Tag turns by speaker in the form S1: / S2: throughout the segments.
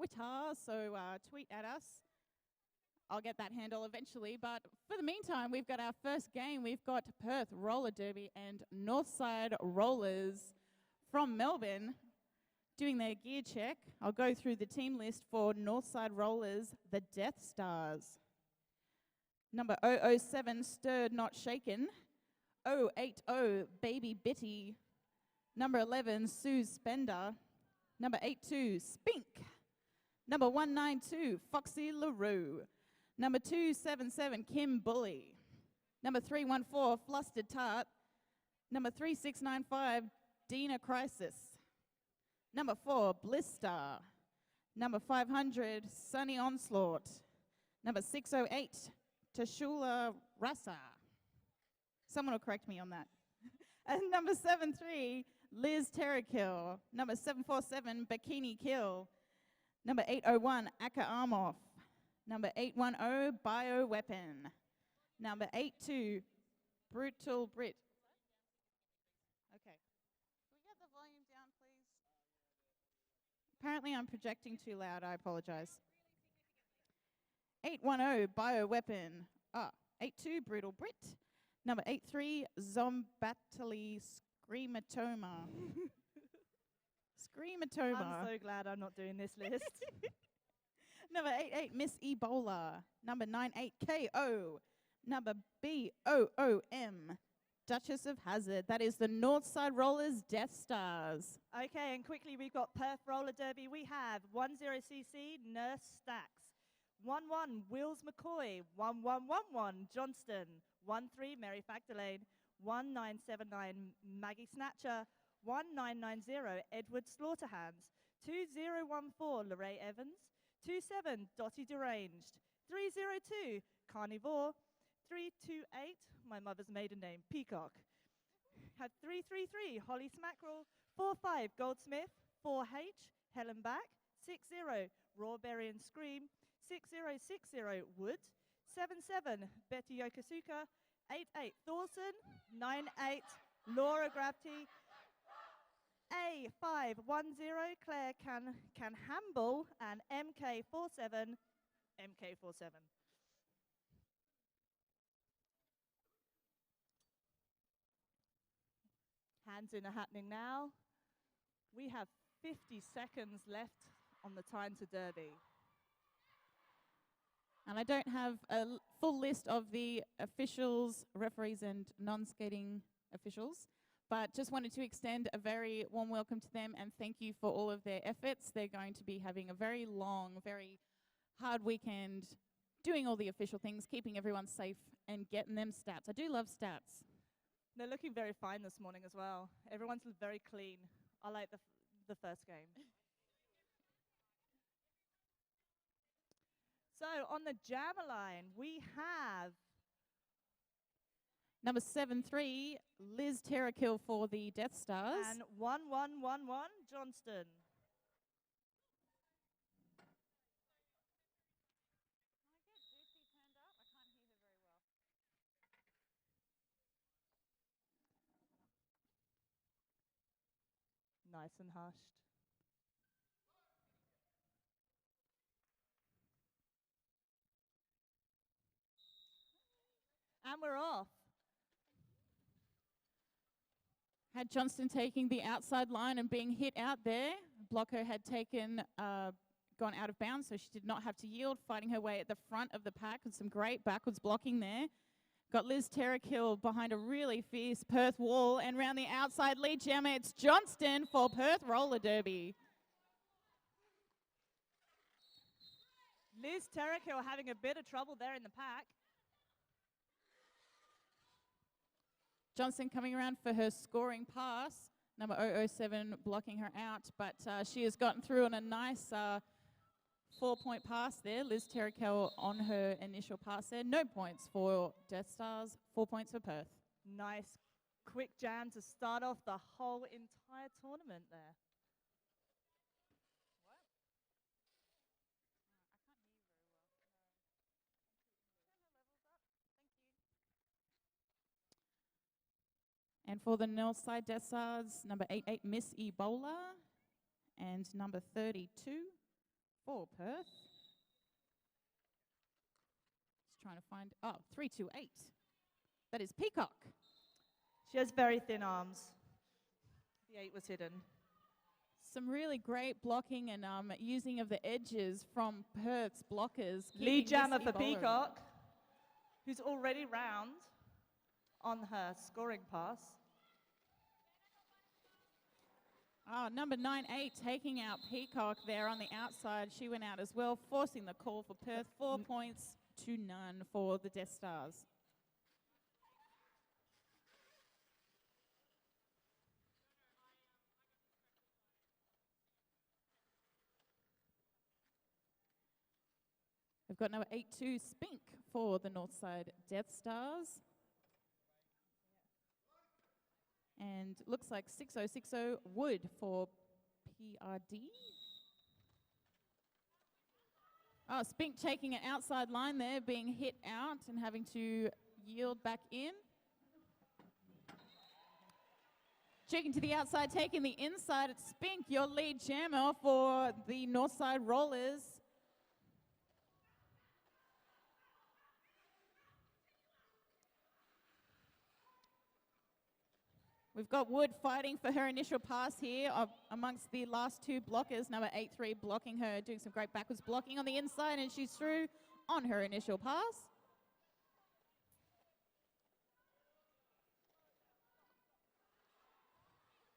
S1: Twitter, so tweet at us. I'll get that handle eventually. But for the meantime, we've got our first game. We've got Perth Roller Derby and Northside Rollers from Melbourne doing their gear check. I'll go through the team list for Northside Rollers, the Death Stars. Number 007, Stirred Not Shaken. 080, Baby Bitty. Number 11, Sue Spender. Number 82, Spink. Number 192, Foxy LaRue. Number 277, Kim Bully. Number 314, Flustered Tart. Number 3695, Dina Crisis. Number 4, Bliss Star. Number 500, Sunny Onslaught. Number 608, Tashula Rasa. Someone will correct me on that. And number 73, Liz Terrakill. Number 747, Bikini Kill. Number 801, Aka Armoff. Number 810, Bioweapon. Number 82, Brutal Brit. Okay. Can we get the volume down, please? Apparently I'm projecting too loud. I apologize. 810, Bioweapon. 82, Brutal Brit. Number 83, Zombatali Screamatoma. Screamatoma.
S2: I'm so glad I'm not doing this list.
S1: Number 88, Miss Ebola. Number 98, KO. Number BOOM, Duchess of Hazzard. That is the Northside Rollers Death Stars.
S2: Okay, and quickly we've got Perth Roller Derby. We have 10cc Nurse Stacks. 11 Wills McCoy. 1111 Johnston. 13 Mary Fagdalane. 1979 Maggie Snatcher. 1990 Edward Slaughterhands. 2014 Lorraine Evans. 27 Dottie Deranged. 302 Carnivore. 328 my mother's maiden name Peacock. Had 333 Holly Smackerel. 45 Goldsmith. 4H Helen Back. 60 Rawberry and Scream. 6060 Wood. 77 Betty Yokosuka. 88 Thorson. 98 Laura Grabty. A510 Claire Canhamble and MK47 MK47. Hands in are happening now. We have 50 seconds left on the time to Derby.
S1: And I don't have a full list of the officials, referees and non-skating officials, but just wanted to extend a very warm welcome to them and thank you for all of their efforts. They're going to be having a very long, very hard weekend, doing all the official things, keeping everyone safe and getting them stats. I do love stats.
S2: They're looking very fine this morning as well. Everyone's very clean. I like the first game. So on the jammer line, we have
S1: number 73, Liz Terrakill for the Death Stars.
S2: And 1111 Johnston. Nice and hushed. And we're off.
S1: Had Johnston taking the outside line and being hit out there. Blocker had gone out of bounds, so she did not have to yield, fighting her way at the front of the pack with some great backwards blocking there. Got Liz Terrakill behind a really fierce Perth wall, and round the outside lead jammer, it's Johnston for Perth Roller Derby.
S2: Liz Terrakill having a bit of trouble there in the pack.
S1: Johnston coming around for her scoring pass. Number 007 blocking her out, but she has gotten through on a nice 4-point pass there. Liz Terrakill on her initial pass there. No points for Death Stars, 4 points for Perth.
S2: Nice quick jam to start off the whole entire tournament there.
S1: And for the Northside Death Stars, number 88, Miss Ebola, and number 32, for Perth. Just trying to find, 3-2-8. That is Peacock.
S2: She has very thin arms. The 8 was hidden.
S1: Some really great blocking and using of the edges from Perth's blockers.
S2: Lead jammer for Peacock, who's already round on her scoring pass.
S1: Number 9-8 taking out Peacock there on the outside. She went out as well, forcing the call for Perth. 4 points to none for the Death Stars. We've got number 8-2 Spink for the Northside Death Stars. And looks like 6060 Wood for PRD. Spink taking an outside line there, being hit out and having to yield back in. Checking to the outside, taking the inside. It's Spink, your lead jammer for the Northside Rollers. We've got Wood fighting for her initial pass here amongst the last two blockers. Number 8-3 blocking her, doing some great backwards blocking on the inside, and she's through on her initial pass.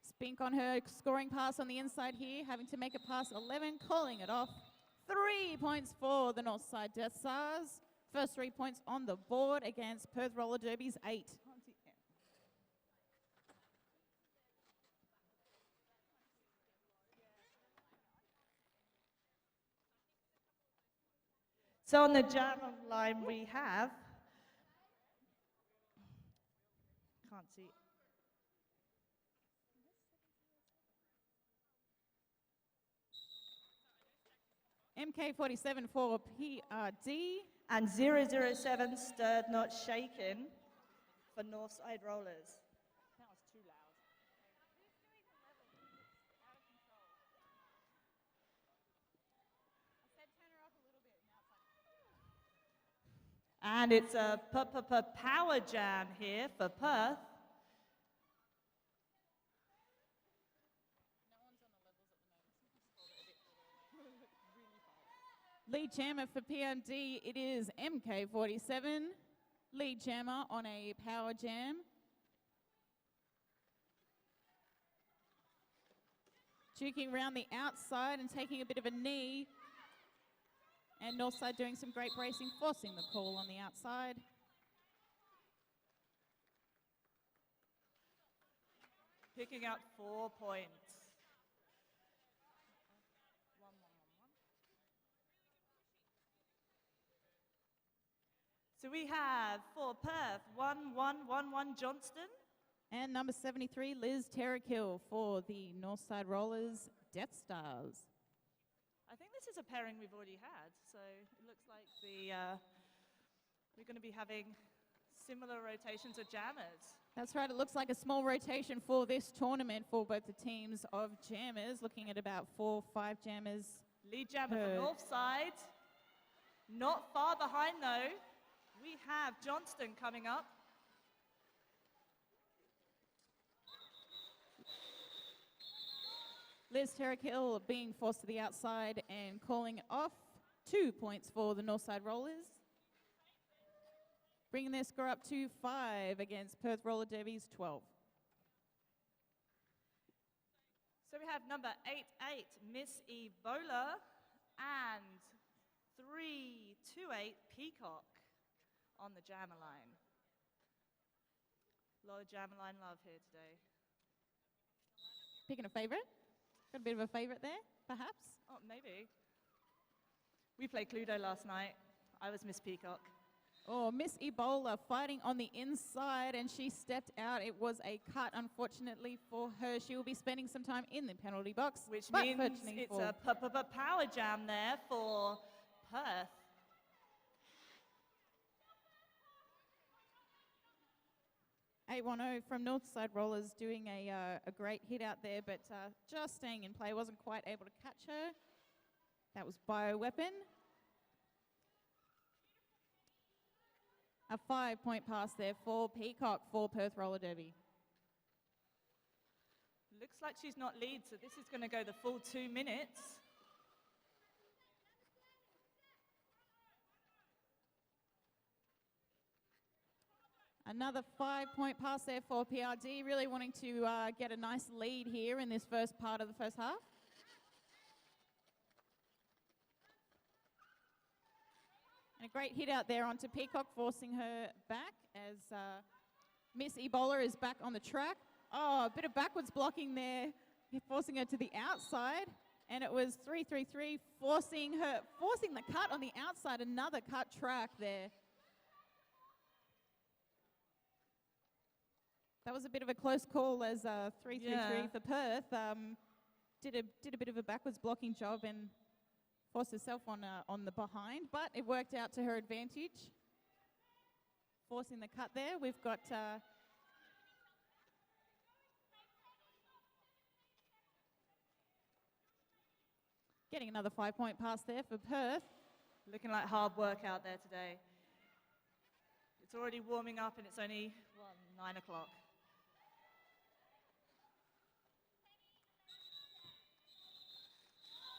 S1: Spink on her scoring pass on the inside here, having to make it past 11, calling it off. 3 points for the Northside Death Stars. First 3 points on the board against Perth Roller Derby's 8.
S2: So on the jam line we have, can't see.
S1: MK47 for PRD.
S2: And 007 Stirred Not Shaken for Northside Rollers. That was too loud. And it's a power jam here for Perth.
S1: Lead jammer for PMD, it is MK47. Lead jammer on a power jam. Juking around the outside and taking a bit of a knee. And Northside doing some great bracing, forcing the call on the outside.
S2: Picking up 4 points. So we have for Perth, 1-1-1-1 Johnston.
S1: And number 73, Liz Terrakill for the Northside Rollers, Death Stars.
S2: I think this is a pairing we've already had, so it looks like we're going to be having similar rotations of jammers.
S1: That's right, it looks like a small rotation for this tournament for both the teams of jammers, looking at about 4 or 5 jammers.
S2: Lead jammer for Northside. Not far behind though. We have Johnston coming up.
S1: Liz Terrakill being forced to the outside and calling it off. 2 points for the Northside Rollers. Bringing their score up to 5 against Perth Roller Derby's 12.
S2: So we have number 8-8, Miss Ebola, and 3-2-8, Peacock on the jammer line. A lot of jammer line love here today.
S1: Picking a favourite? Got a bit of a favourite there, perhaps?
S2: Oh, maybe. We played Cluedo last night. I was Miss Peacock.
S1: Oh, Miss Ebola fighting on the inside, and she stepped out. It was a cut, unfortunately, for her. She will be spending some time in the penalty box.
S2: Which means it's a power jam there for Perth.
S1: .810 from Northside Rollers doing a great hit out there, but just staying in play. Wasn't quite able to catch her. That was bioweapon. A 5-point pass there for Peacock for Perth Roller Derby.
S2: Looks like she's not lead, so this is going to go the full 2 minutes.
S1: Another 5-point pass there for PRD, really wanting to get a nice lead here in this first part of the first half. And a great hit out there onto Peacock, forcing her back as Miss Ebola is back on the track. Oh, a bit of backwards blocking there, forcing her to the outside. And it was 3-3-3, forcing the cut on the outside, another cut track there. That was a bit of a close call as 3-3-3 for Perth. Did a bit of a backwards blocking job and forced herself on the behind, but it worked out to her advantage. Forcing the cut there. We've got getting another 5-point pass there for Perth.
S2: Looking like hard work out there today. It's already warming up and it's only 9 o'clock.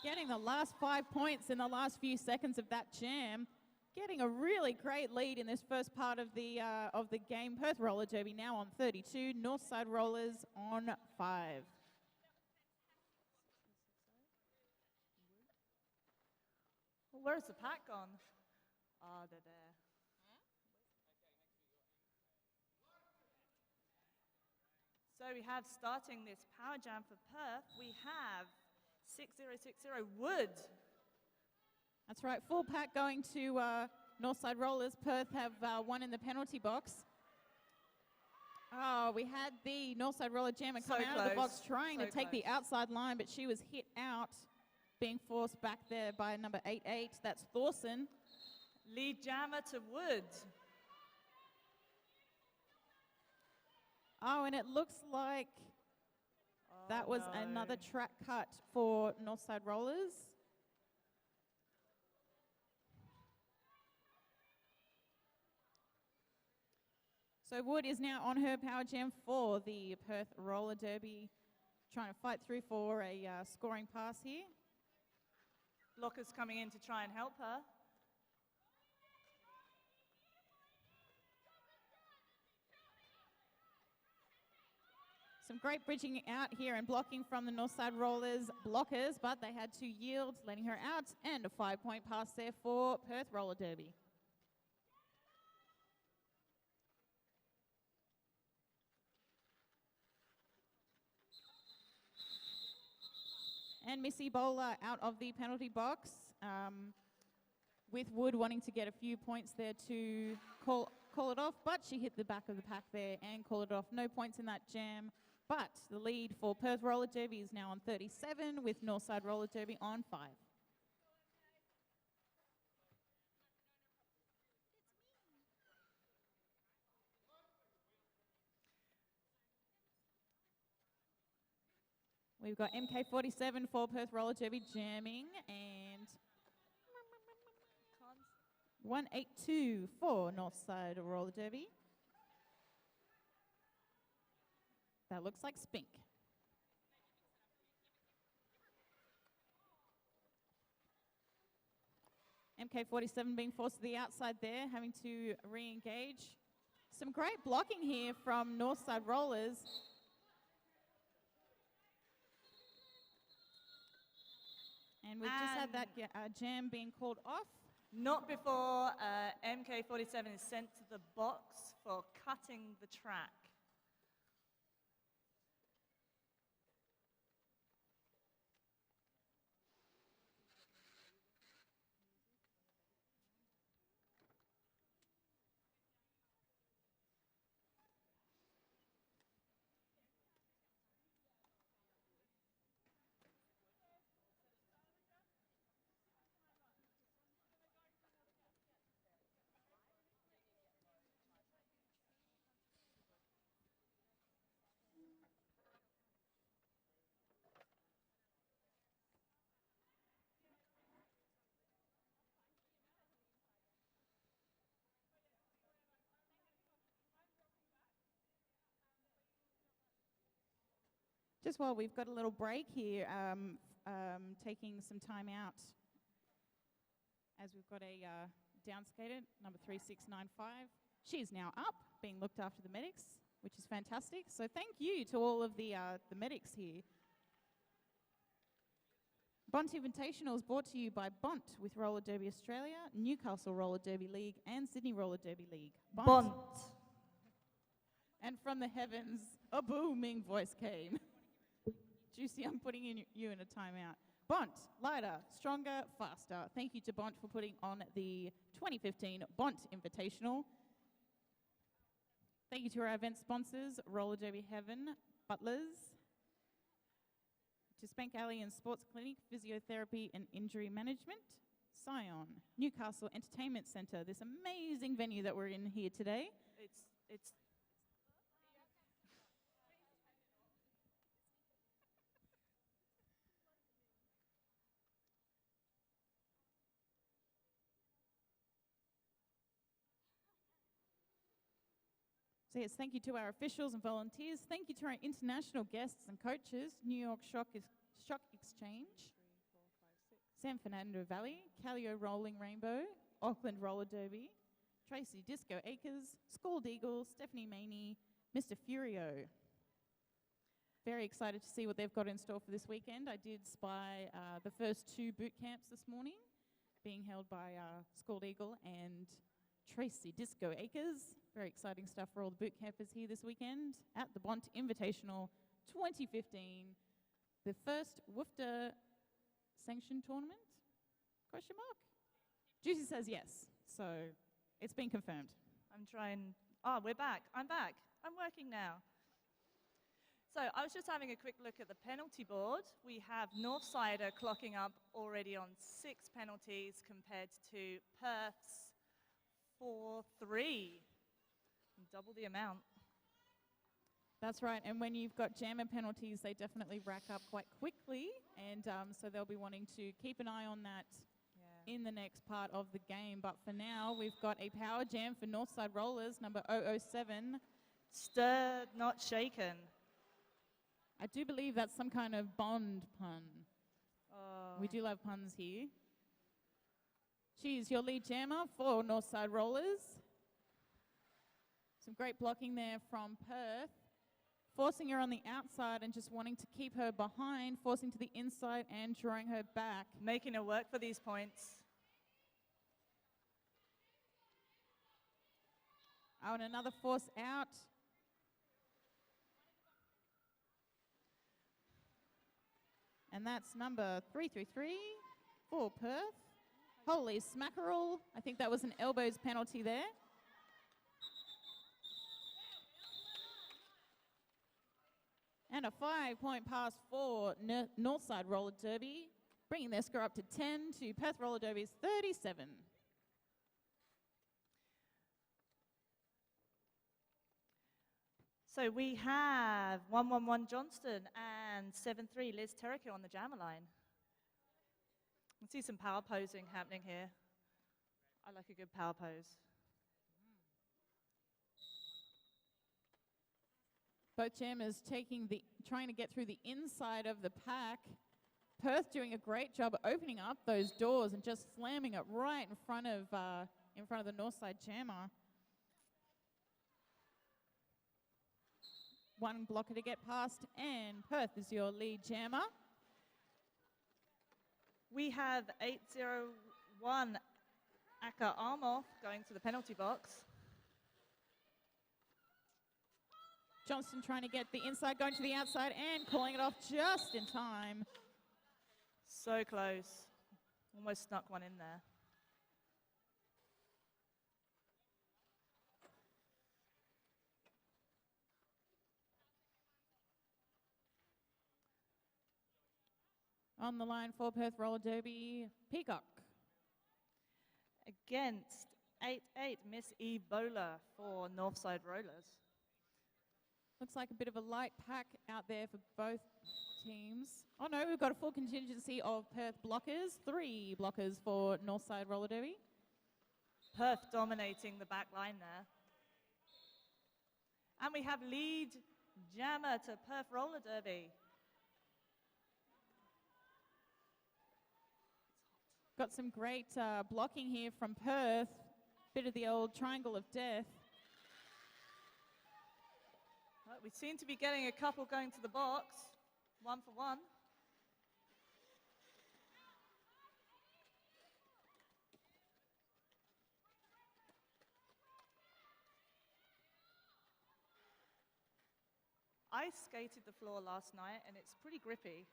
S1: Getting the last 5 points in the last few seconds of that jam. Getting a really great lead in this first part of the game. Perth Roller Derby now on 32, Northside Rollers on 5.
S2: Well, where's the pack gone? Ah, they're there. So we have, starting this power jam for Perth, we have 6060 Wood.
S1: That's right, full pack going to Northside Rollers. Perth have won in the penalty box. Oh, we had the Northside Roller jammer come out of the box trying to take the outside line, but she was hit out, being forced back there by number 88. That's Thorson.
S2: Lead jammer to Wood.
S1: Oh, and it looks like that was another track cut for Northside Rollers. So Wood is now on her power jam for the Perth Roller Derby, trying to fight through for a scoring pass here.
S2: Blockers coming in to try and help her.
S1: Some great bridging out here and blocking from the Northside Rollers blockers, but they had to yield, letting her out, and a 5-point pass there for Perth Roller Derby. And Missy Bowler out of the penalty box, with Wood wanting to get a few points there to call it off, but she hit the back of the pack there and call it off. No points in that jam. But the lead for Perth Roller Derby is now on 37, with Northside Roller Derby on 5. We've got MK47 for Perth Roller Derby jamming, and 182 for Northside Roller Derby. That looks like Spink. MK47 being forced to the outside there, having to re-engage. Some great blocking here from Northside Rollers. And we've just had that jam being called off.
S2: Not before MK47 is sent to the box for cutting the track.
S1: Just while we've got a little break here, taking some time out, as we've got a down skater, number 3695. She's now up, being looked after the medics, which is fantastic. So thank you to all of the medics here. Bont Invitational is brought to you by Bont with Roller Derby Australia, Newcastle Roller Derby League and Sydney Roller Derby League.
S2: Bont.
S1: And from the heavens, a booming voice came. Juicy, I'm putting you in a timeout. Bont, lighter, stronger, faster. Thank you to Bont for putting on the 2015 Bont Invitational. Thank you to our event sponsors, Roller Derby Heaven, Butlers, to Spank Alley and Sports Clinic, Physiotherapy and Injury Management, Scion, Newcastle Entertainment Centre, this amazing venue that we're in here today.
S2: It's
S1: So yes, thank you to our officials and volunteers. Thank you to our international guests and coaches, New York Shock Exchange, San Fernando Valley, Callio Rolling Rainbow, Auckland Roller Derby, Tracy Disco Acres, Scald Eagle, Stephanie Maney, Mr. Furio. Very excited to see what they've got in store for this weekend. I did spy the first 2 boot camps this morning, being held by Scald Eagle and Tracy Disco Acres. Very exciting stuff for all the boot campers here this weekend at the Bont Invitational 2015, the first WFDA sanctioned tournament? Question mark? Juicy says yes, so it's been confirmed.
S2: I'm trying. Oh, we're back. I'm back. I'm working now. So I was just having a quick look at the penalty board. We have Northsider clocking up already on 6 penalties compared to Perth's 4-3. Double the amount.
S1: That's right, and when you've got jammer penalties, they definitely rack up quite quickly, and so they'll be wanting to keep an eye on that in the next part of the game. But for now, we've got a power jam for Northside Rollers, number 007.
S2: Stirred, not shaken.
S1: I do believe that's some kind of Bond pun.
S2: Oh.
S1: We do love puns here. She's your lead jammer for Northside Rollers. Some great blocking there from Perth. Forcing her on the outside and just wanting to keep her behind, forcing to the inside and drawing her back.
S2: Making her work for these points.
S1: Oh, and another force out. And that's number 333 for Perth. Holy smackerel. I think that was an elbows penalty there. And a 5-point pass for Northside Roller Derby, bringing their score up to 10 to Perth Roller Derby's 37.
S2: So we have 111 Johnston and 7-3 Liz Terrico on the jammer line. I can see some power posing happening here. I like a good power pose.
S1: Both jammers trying to get through the inside of the pack. Perth doing a great job opening up those doors and just slamming it right in front of the Northside jammer. One blocker to get past, and Perth is your lead jammer.
S2: We have 801 Aka Armoff going to the penalty box.
S1: Johnston trying to get the inside, going to the outside, and calling it off just in time.
S2: So close. Almost snuck one in there.
S1: On the line for Perth Roller Derby, Peacock.
S2: Against 8-8 Miss Ebola for Northside Rollers.
S1: Looks like a bit of a light pack out there for both teams. Oh no, we've got a full contingency of Perth blockers. 3 blockers for Northside Roller Derby.
S2: Perth dominating the back line there. And we have lead jammer to Perth Roller Derby.
S1: Got some great blocking here from Perth. Bit of the old triangle of death.
S2: Right, we seem to be getting a couple going to the box. 1 for 1. I skated the floor last night and it's pretty grippy.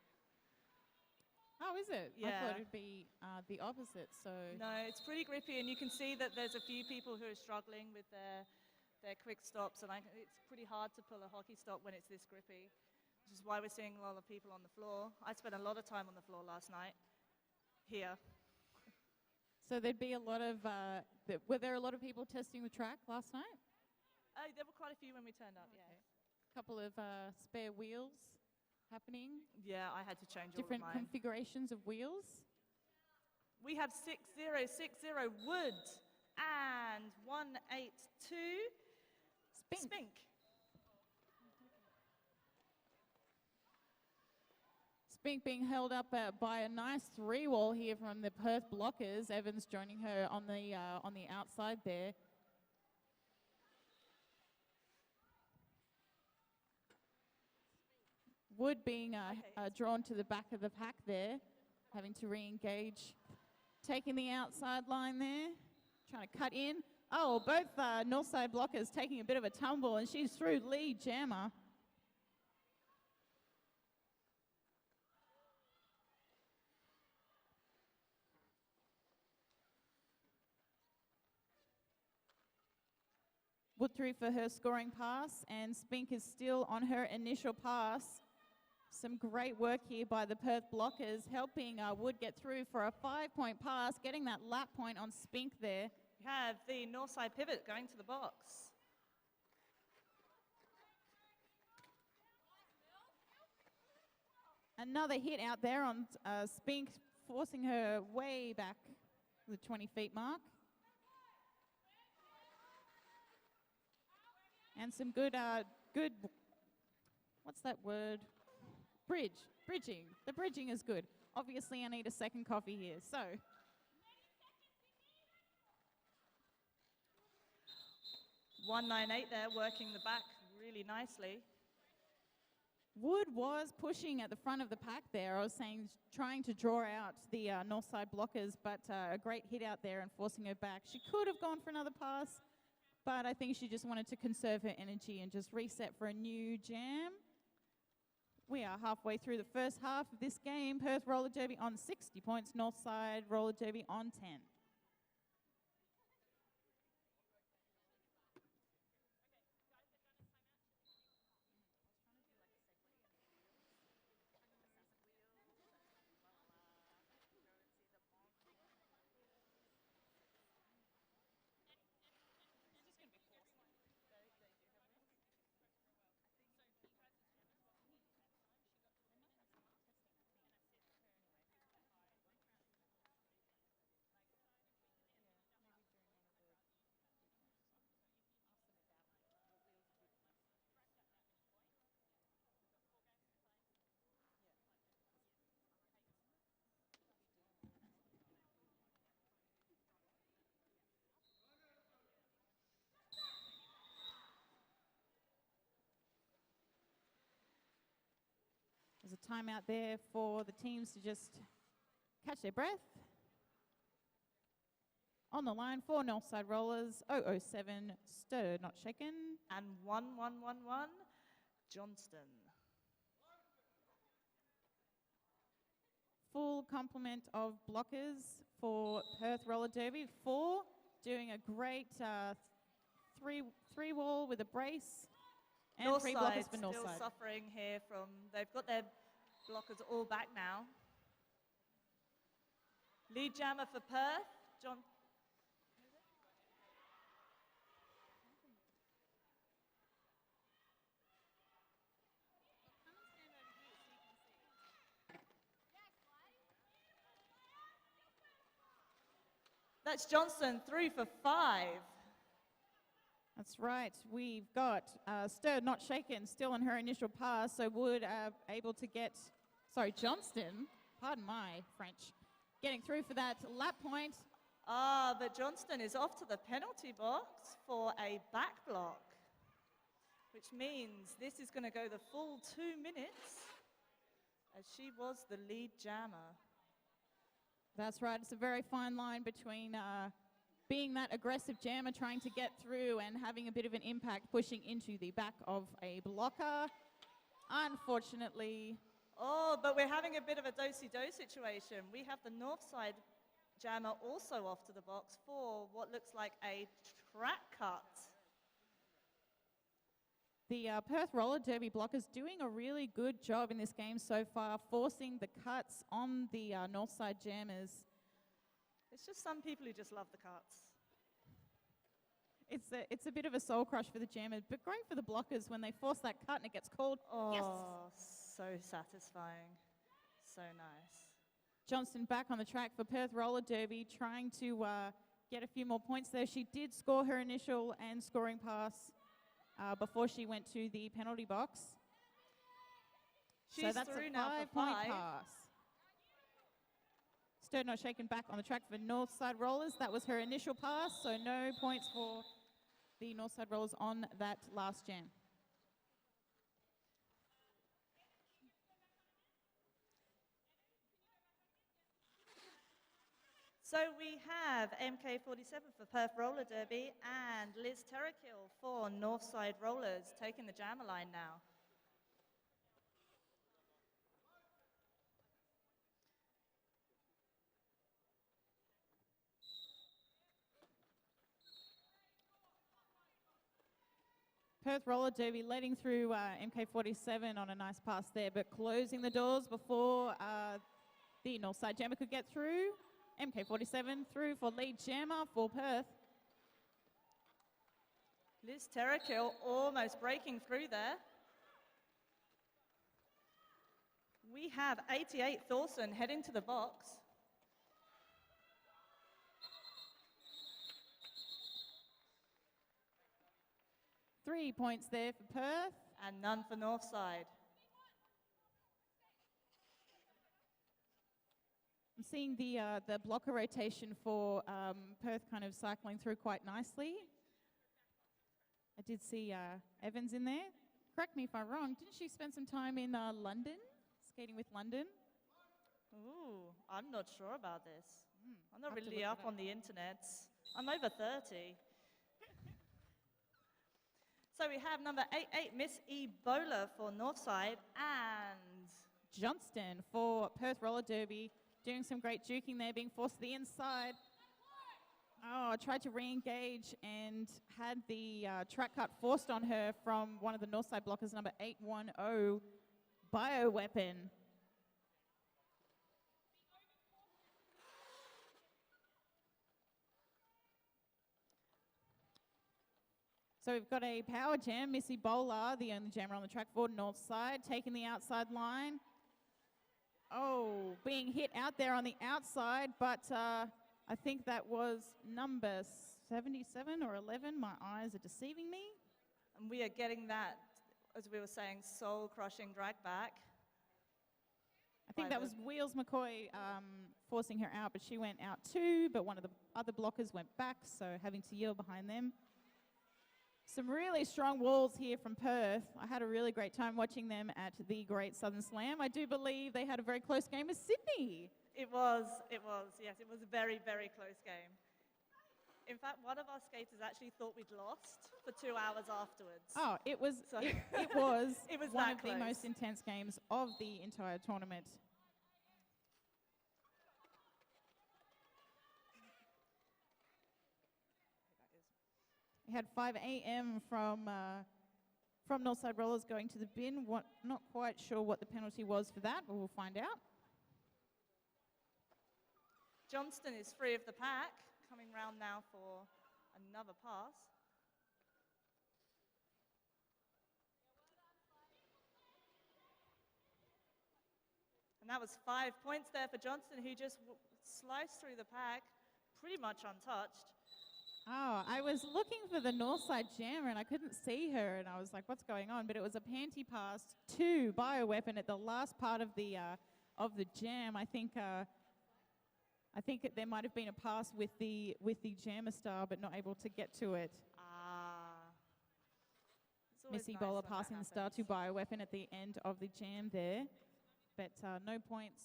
S1: Oh, is it? I
S2: Yeah.
S1: thought it'd be the opposite, so...
S2: No, it's pretty grippy and you can see that there's a few people who are struggling with their quick stops and it's pretty hard to pull a hockey stop when it's this grippy, which is why we're seeing a lot of people on the floor. I spent a lot of time on the floor last night here.
S1: So there'd be a lot of... were there a lot of people testing the track last night?
S2: There were quite a few when we turned up, yeah.
S1: Couple of spare wheels happening.
S2: Yeah, I had to change
S1: Different
S2: all of mine.
S1: configurations of wheels.
S2: We have 6060 Wood and 182 Spink.
S1: Spink being held up by a nice 3-wall here from the Perth blockers. Evans joining her on the outside there. Wood being drawn to the back of the pack there, having to re-engage. Taking the outside line there, trying to cut in. Oh, both Northside blockers taking a bit of a tumble, and she's through lead jammer. Wood through for her scoring pass, and Spink is still on her initial pass. Some great work here by the Perth blockers, helping Wood get through for a 5-point pass, getting that lap point on Spink there.
S2: We have the Northside pivot going to the box.
S1: Another hit out there on Spink, forcing her way back the 20 feet mark. And some good, what's that word? Bridging. The bridging is good. Obviously, I need a second coffee here, so.
S2: 198 there, working the back really nicely.
S1: Wood was pushing at the front of the pack there. I was saying trying to draw out the Northside blockers, but a great hit out there and forcing her back. She could have gone for another pass, but I think she just wanted to conserve her energy and just reset for a new jam. We are halfway through the first half of this game. Perth Roller Derby on 60 points, Northside Roller Derby on 10. There's a timeout there for the teams to just catch their breath. On the line for Northside Rollers, 007 Stirred Not Shaken.
S2: And 1111 Johnston.
S1: Full complement of blockers for Perth Roller Derby. 4 doing a great three wall with a brace. And
S2: Northside
S1: 3 blockers for
S2: still
S1: Northside.
S2: suffering here from, they've got their blockers all back now. Lead jammer for Perth, John. That's Johnston through for 5.
S1: That's right. We've got Stirred Not Shaken still on her initial pass, so Wood able to get, Johnston, pardon my French, getting through for that lap point.
S2: But Johnston is off to the penalty box for a back block, which means this is going to go the full 2 minutes, as she was the lead jammer.
S1: That's right. It's a very fine line between being that aggressive jammer, trying to get through and having a bit of an impact, pushing into the back of a blocker. Unfortunately.
S2: Oh, but we're having a bit of a do-si-do situation. We have the Northside jammer also off to the box for what looks like a track cut.
S1: The Perth Roller Derby blockers doing a really good job in this game so far, forcing the cuts on the Northside jammers.
S2: It's just some people who just love the cuts.
S1: It's a bit of a soul crush for the jammers, but great for the blockers when they force that cut and it gets called.
S2: Oh,
S1: yes.
S2: So satisfying. So nice.
S1: Johnston back on the track for Perth Roller Derby, trying to get a few more points there. She did score her initial and scoring pass before she went to the penalty box.
S2: She's
S1: so that's
S2: through
S1: a
S2: now for
S1: 5-point
S2: 5.
S1: pass. Stirred Not Shaken back on the track for Northside Rollers. That was her initial pass, so no points for the Northside Rollers on that last jam.
S2: So we have MK47 for Perth Roller Derby and Liz Terrakill for Northside Rollers taking the jammer line now.
S1: Perth Roller Derby letting through MK47 on a nice pass there, but closing the doors before the Northside jammer could get through. MK47 through for lead jammer for Perth.
S2: Liz Terrakill almost breaking through there. We have 88 Thorson heading to the box.
S1: Three points there for Perth.
S2: And none for Northside.
S1: I'm seeing the blocker rotation for Perth kind of cycling through quite nicely. I did see Evans in there. Correct me if I'm wrong. Didn't she spend some time in London, skating with London?
S2: Ooh, I'm not sure about this. I'm not
S1: Have to
S2: really
S1: look
S2: up
S1: it
S2: on the internet. I'm over 30. So we have number 88, Miss Ebola for Northside, and
S1: Johnston for Perth Roller Derby, doing some great juking there, being forced to the inside. Oh, tried to re-engage and had the track cut forced on her from one of the Northside blockers, number 810, Bioweapon. So we've got a power jam, Missy Bowler, the only jammer on the track for Northside, taking the outside line. Oh, being hit out there on the outside, but I think that was number 77 or 11. My eyes are deceiving me.
S2: And we are getting that, as we were saying, soul-crushing drag back.
S1: I think that was Wheels McCoy forcing her out, but she went out too, but one of the other blockers went back, so having to yield behind them. Some really strong walls here from Perth. I had a really great time watching them at the Great Southern Slam. I do believe they had a very close game with Sydney.
S2: It was, yes, it was a very, very close game. In fact, one of our skaters actually thought we'd lost for 2 hours afterwards.
S1: Oh, it was,
S2: So
S1: it was,
S2: it was
S1: one
S2: that
S1: of
S2: close.
S1: the most intense games of the entire tournament. We had 5 a.m. from Northside Rollers going to the bin. Not quite sure what the penalty was for that, but we'll find out.
S2: Johnston is free of the pack, coming round now for another pass. And that was 5 points there for Johnston, who just sliced through the pack, pretty much untouched.
S1: Oh, I was looking for the Northside jammer and I couldn't see her, and I was like, what's going on? But it was a panty pass to Bioweapon at the last part of the jam. I think I think there might have been a pass with the jammer star, but not able to get to it.
S2: Ah. It's always
S1: Missy
S2: nice
S1: bowler
S2: when that
S1: passing the star to
S2: happens.
S1: Bioweapon at the end of the jam there. But no points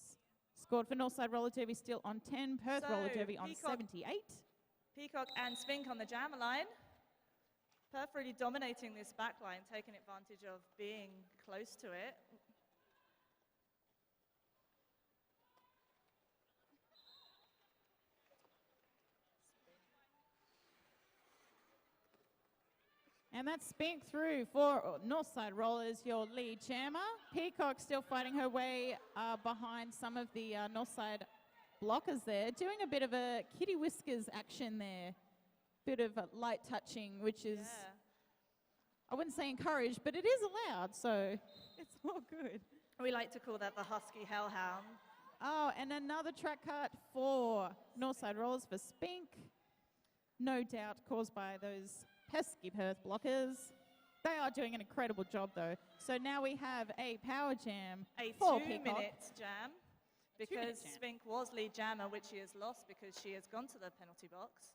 S1: scored for Northside Roller Derby, still on 10. Perth
S2: So,
S1: Roller Derby on
S2: Peacock-
S1: 78.
S2: Peacock and Spink on the jammer line. Perth really dominating this back line, taking advantage of being close to it.
S1: And that's Spink through for Northside Rollers, your lead jammer. Peacock still fighting her way behind some of the Northside blockers there, doing a bit of a kitty whiskers action there. Bit of light touching, which is, I wouldn't say encouraged, but it is allowed, so it's all good.
S2: We like to call that the Husky Hellhound.
S1: Oh, and another track cut for Northside Rollers for Spink. No doubt caused by those pesky Perth blockers. They are doing an incredible job, though. So now we have a power jam for Peacock.
S2: 2 minutes jam, because
S1: 2 minute jam.
S2: Spink was lead jammer, which she has lost because she has gone to the penalty box.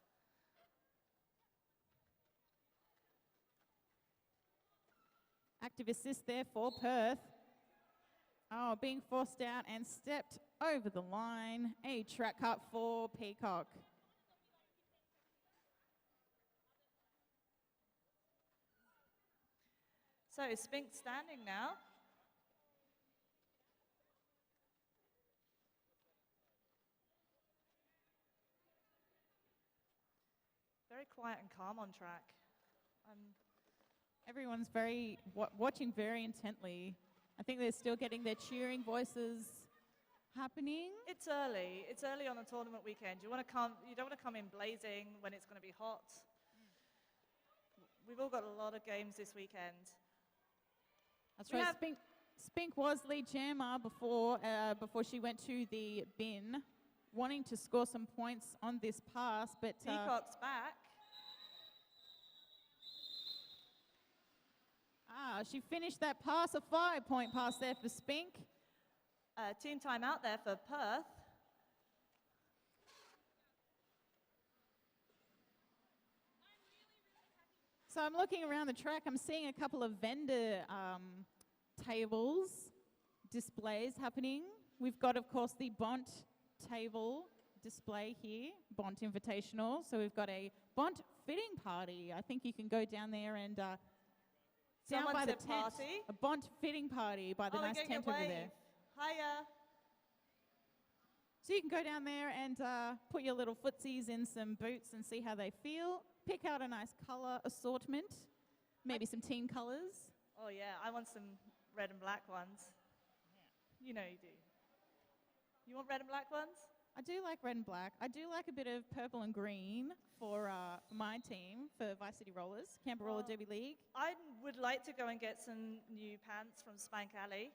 S1: Active assist there for Perth. Oh, being forced out and stepped over the line. A track cut for Peacock.
S2: So Spink standing now. Very quiet and calm on track.
S1: Everyone's watching very intently. I think they're still getting their cheering voices happening.
S2: It's early. It's early on a tournament weekend. You don't want to come in blazing when it's going to be hot. We've all got a lot of games this weekend.
S1: That's right. Spink was lead jammer before she went to the bin, wanting to score some points on this pass, but
S2: Peacock's back.
S1: She finished that pass, a 5-point pass there for Spink.
S2: Team timeout there for Perth.
S1: So I'm looking around the track. I'm seeing a couple of vendor tables, displays happening. We've got, of course, the Bont table display here, Bont Invitational. So we've got a Bont fitting party. I think you can go down there and down by the tent.
S2: Party.
S1: A Bont fitting party by the nice tent over there.
S2: Hiya.
S1: So you can go down there and put your little footsies in some boots and see how they feel. Pick out a nice colour assortment, maybe some team colours.
S2: Oh yeah, I want some red and black ones. Yeah. You know you do. You want red and black ones?
S1: I do like red and black. I do like a bit of purple and green for my team, for Vice City Rollers, Canberra Roller Derby League.
S2: I would like to go and get some new pants from Spank Alley.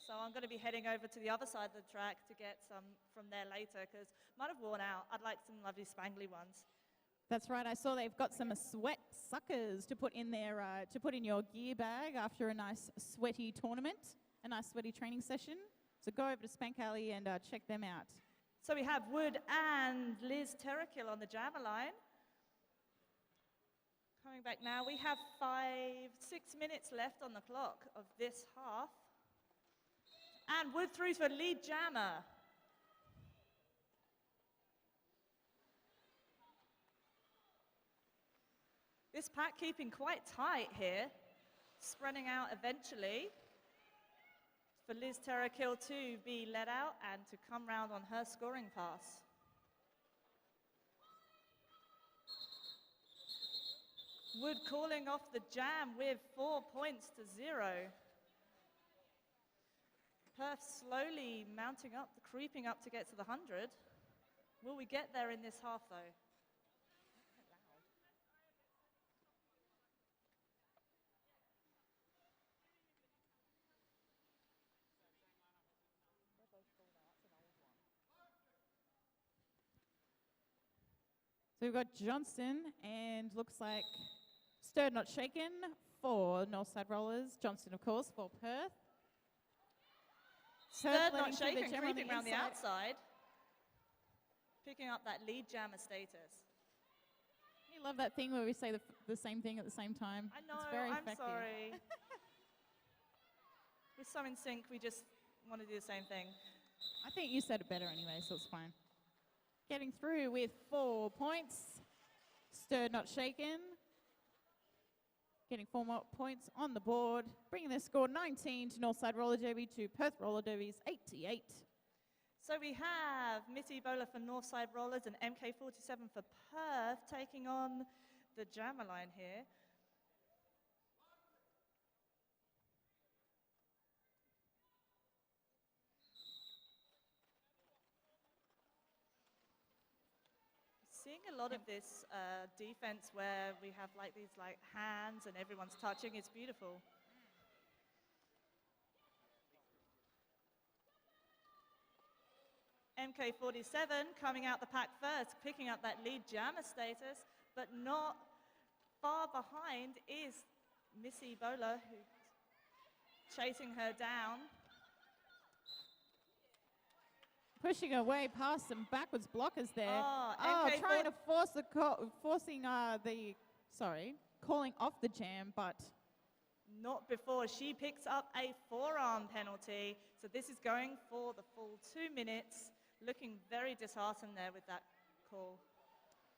S2: So I'm going to be heading over to the other side of the track to get some from there later because might have worn out. I'd like some lovely spangly ones.
S1: That's right. I saw they've got some sweat suckers to put in there, to put in your gear bag after a nice sweaty tournament, a nice sweaty training session. So go over to Spank Alley and check them out.
S2: So we have Wood and Liz Terrakill on the jammer line. Coming back now, we have 6 minutes left on the clock of this half. And Wood through for lead jammer. This pack keeping quite tight here, spreading out eventually for Liz Terrakill to be let out and to come round on her scoring pass. Wood calling off the jam with 4 points to 0. Perth slowly mounting up, creeping up to get to the 100. Will we get there in this half though?
S1: So we've got Johnston and looks like Stirred Not Shaken for Northside Rollers. Johnston, of course, for Perth.
S2: Stirred Not Shaken, creeping around the outside. picking up that lead jammer status.
S1: You love that thing where we say the same thing at the same time.
S2: I know,
S1: It's very
S2: I'm
S1: effective.
S2: sorry. We're so in sync, we just want to do the same thing.
S1: I think you said it better anyway, so it's fine. Getting through with 4 points. Stirred, not shaken. Getting 4 more points on the board. Bringing their score 19 to Northside Roller Derby to Perth Roller Derby's 88.
S2: So we have Missy Bowler for Northside Rollers and MK47 for Perth taking on the jammer line here. Seeing a lot of this defense where we have like these like hands and everyone's touching, it's beautiful. MK47 coming out the pack first, picking up that lead jammer status, but not far behind is Missy Bowler, who's chasing her down.
S1: Pushing away past some backwards blockers there.
S2: Oh,
S1: trying to force the calling off the jam, but
S2: not before she picks up a forearm penalty. So this is going for the full 2 minutes. Looking very disheartened there with that call.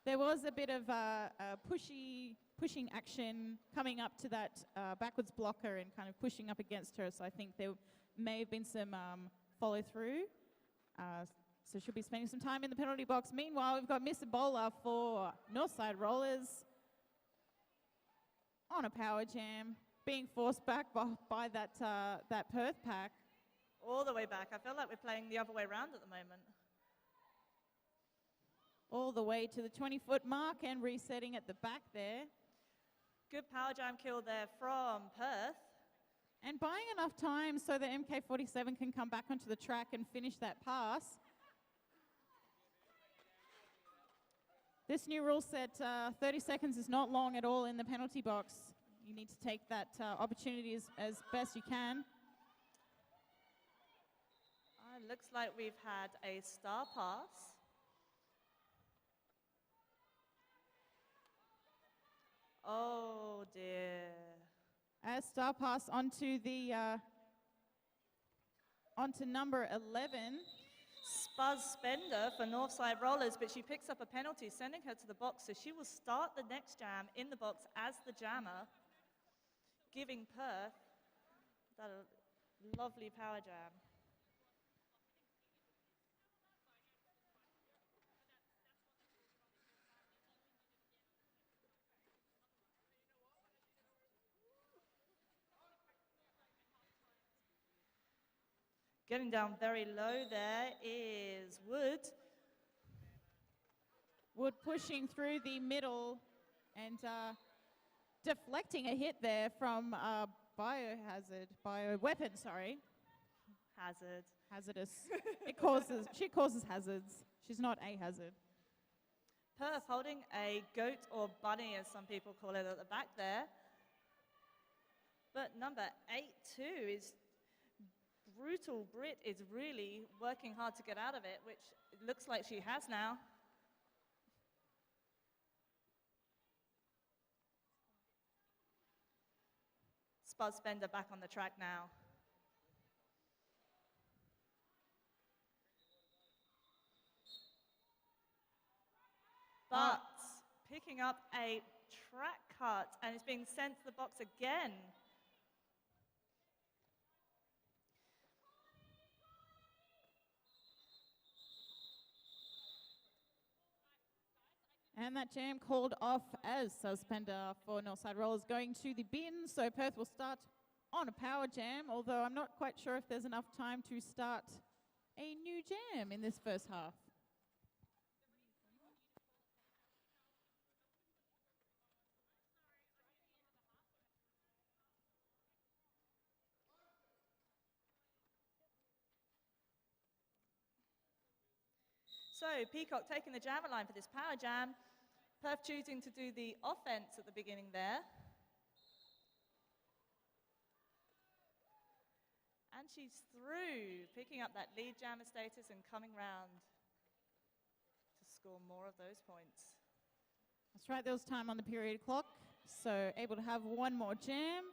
S1: There was a bit of pushing action coming up to that backwards blocker and kind of pushing up against her. So I think there may have been some follow through. So she'll be spending some time in the penalty box. Meanwhile, we've got Miss Ebola for Northside Rollers on a power jam, being forced back by that Perth pack.
S2: All the way back. I feel like we're playing the other way around at the moment.
S1: All the way to the 20-foot mark and resetting at the back there.
S2: Good power jam kill there from Perth.
S1: And buying enough time so that MK47 can come back onto the track and finish that pass. This new rule set, 30 seconds is not long at all in the penalty box. You need to take that opportunity as best you can.
S2: Looks like we've had a star pass. Oh dear.
S1: A star pass onto the onto number 11.
S2: Spuz Spender for Northside Rollers, but she picks up a penalty, sending her to the box, so she will start the next jam in the box as the jammer, giving Perth that lovely power jam. Getting down very low there is Wood.
S1: Wood pushing through the middle and deflecting a hit there from bioweapon, sorry. Hazardous. She causes hazards. She's not a hazard.
S2: Perth holding a goat or bunny, as some people call it, at the back there. But number 8-2 is Brutal Brit is really working hard to get out of it, which it looks like she has now. Spud Spender back on the track now. But picking up a track cut and it's being sent to the box again.
S1: And that jam called off as suspender for Northside Rollers going to the bin. So Perth will start on a power jam, although I'm not quite sure if there's enough time to start a new jam in this first half.
S2: So Peacock taking the jammer line for this power jam. Perth choosing to do the offense at the beginning there. And she's through, picking up that lead jammer status and coming round to score more of those points.
S1: That's right, there was time on the period clock, so able to have one more jam.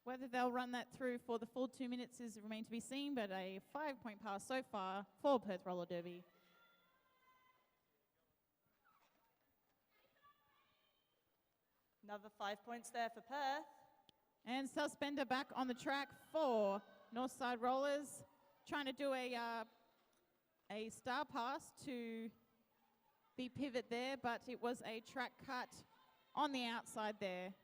S1: Whether they'll run that through for the full 2 minutes is remain to be seen, but a 5-point pass so far for Perth Roller Derby.
S2: Another 5 points there for Perth.
S1: And suspender back on the track for Northside Rollers, trying to do a star pass to the pivot there, but it was a track cut on the outside there.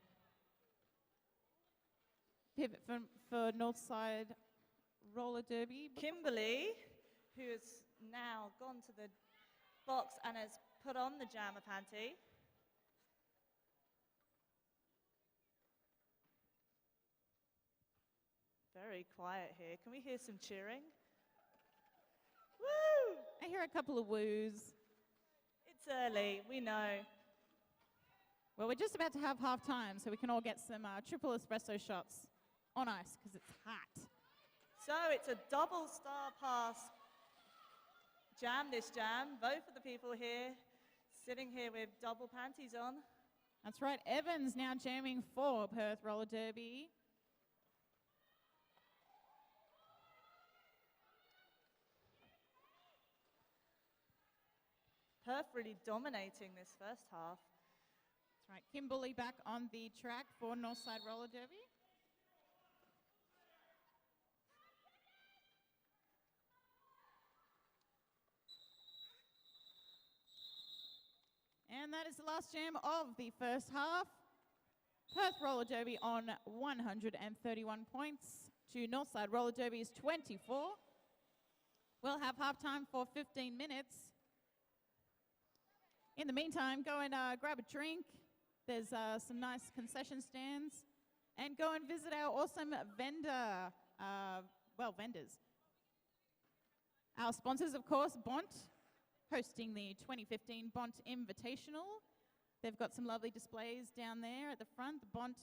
S1: Pivot for Northside Roller Derby.
S2: Kimberly, who has now gone to the box and has put on the jammer panty. Very quiet here. Can we hear some cheering? Woo!
S1: I hear a couple of woos.
S2: It's early, we know.
S1: Well, we're just about to have half time, so we can all get some triple espresso shots on ice because it's hot.
S2: So it's a double star pass jam, this jam. Both of the people here sitting here with double panties on.
S1: That's right. Evans now jamming for Perth Roller Derby.
S2: Perth really dominating this first half.
S1: That's right. Kimberly back on the track for Northside Roller Derby. And that is the last jam of the first half. Perth Roller Derby on 131 points to Northside Roller Derby's 24. We'll have halftime for 15 minutes. In the meantime, go and grab a drink. There's some nice concession stands. And go and visit our awesome vendors. Our sponsors, of course, Bont, hosting the 2015 Bont Invitational. They've got some lovely displays down there at the front. The Bont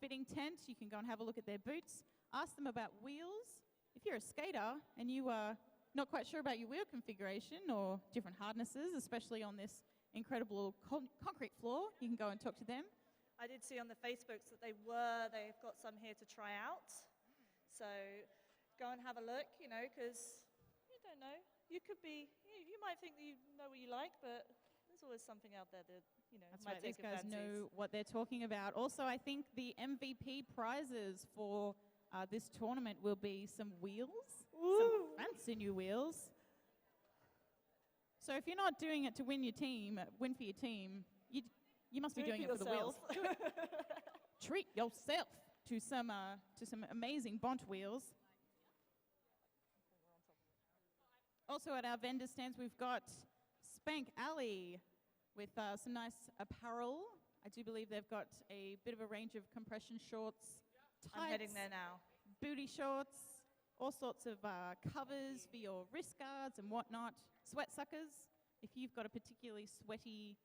S1: fitting tent, you can go and have a look at their boots. Ask them about wheels. If you're a skater and you are not quite sure about your wheel configuration or different hardnesses, especially on this incredible concrete floor, you can go and talk to them.
S2: I did see on the Facebooks that they've got some here to try out. So go and have a look, you know, because you don't know. You might think that you know what you like, but there's always something out there that, you know,
S1: That's
S2: might
S1: right,
S2: take
S1: these guys
S2: your fancies.
S1: know what they're talking about. Also, I think the MVP prizes for this tournament will be some wheels, some fancy new wheels. So if you're not doing it to win for your team, you must be doing it for the wheels. Treat yourself to some amazing Bont wheels. Also at our vendor stands, we've got Spank Alley with some nice apparel. I do believe they've got a bit of a range of compression shorts, tights,
S2: I'm heading there now.
S1: booty shorts, all sorts of covers for your wrist guards and whatnot. Sweat suckers, if you've got a particularly sweaty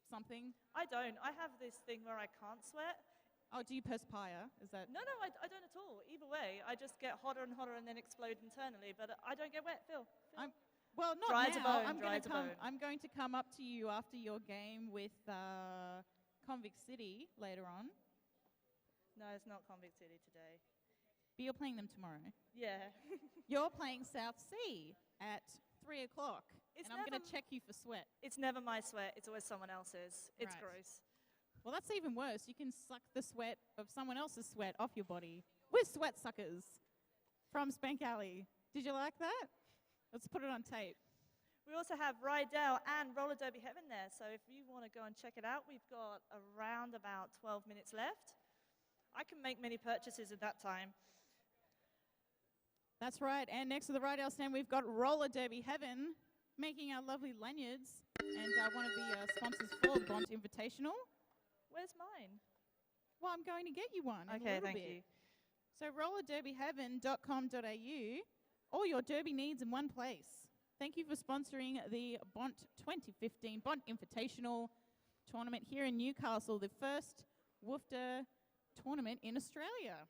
S1: something.
S2: I don't. I have this thing where I can't sweat.
S1: Oh, do you perspire? Is that?
S2: No, I don't at all. Either way, I just get hotter and hotter and then explode internally, but I don't get wet. Phil.
S1: Well, not
S2: Dry as a
S1: now.
S2: bone, dry as a bone.
S1: I'm going to come up to you after your game with Convict City later on.
S2: No, it's not Convict City today.
S1: But you're playing them tomorrow.
S2: Yeah.
S1: You're playing South Sea at 3 o'clock.
S2: It's
S1: and I'm going to check you for sweat.
S2: It's never my sweat. It's always someone else's. It's
S1: Right.
S2: gross.
S1: Well, that's even worse. You can suck the sweat of someone else's sweat off your body with sweat suckers from Spank Alley. Did you like that? Let's put it on tape.
S2: We also have Rydell and Roller Derby Heaven there, so if you want to go and check it out, we've got around about 12 minutes left. I can make many purchases at that time.
S1: That's right. And next to the Rydell stand, we've got Roller Derby Heaven making our lovely lanyards and one of the sponsors for Bont Invitational.
S2: Where's mine?
S1: Well, I'm going to get you one in a
S2: Okay,
S1: little
S2: thank
S1: bit.
S2: you.
S1: So rollerderbyheaven.com.au, all your derby needs in one place. Thank you for sponsoring the Bont 2015 Bont Invitational tournament here in Newcastle, the first woofter tournament in Australia.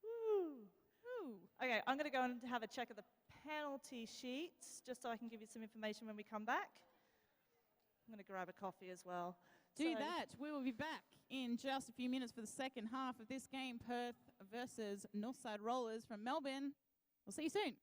S2: Woo.
S1: Ooh.
S2: Okay, I'm going to go and have a check of the penalty sheets, just so I can give you some information when we come back. I'm going to grab a coffee as well.
S1: Do that. We will be back in just a few minutes for the second half of this game, Perth versus Northside Rollers from Melbourne. We'll see you soon.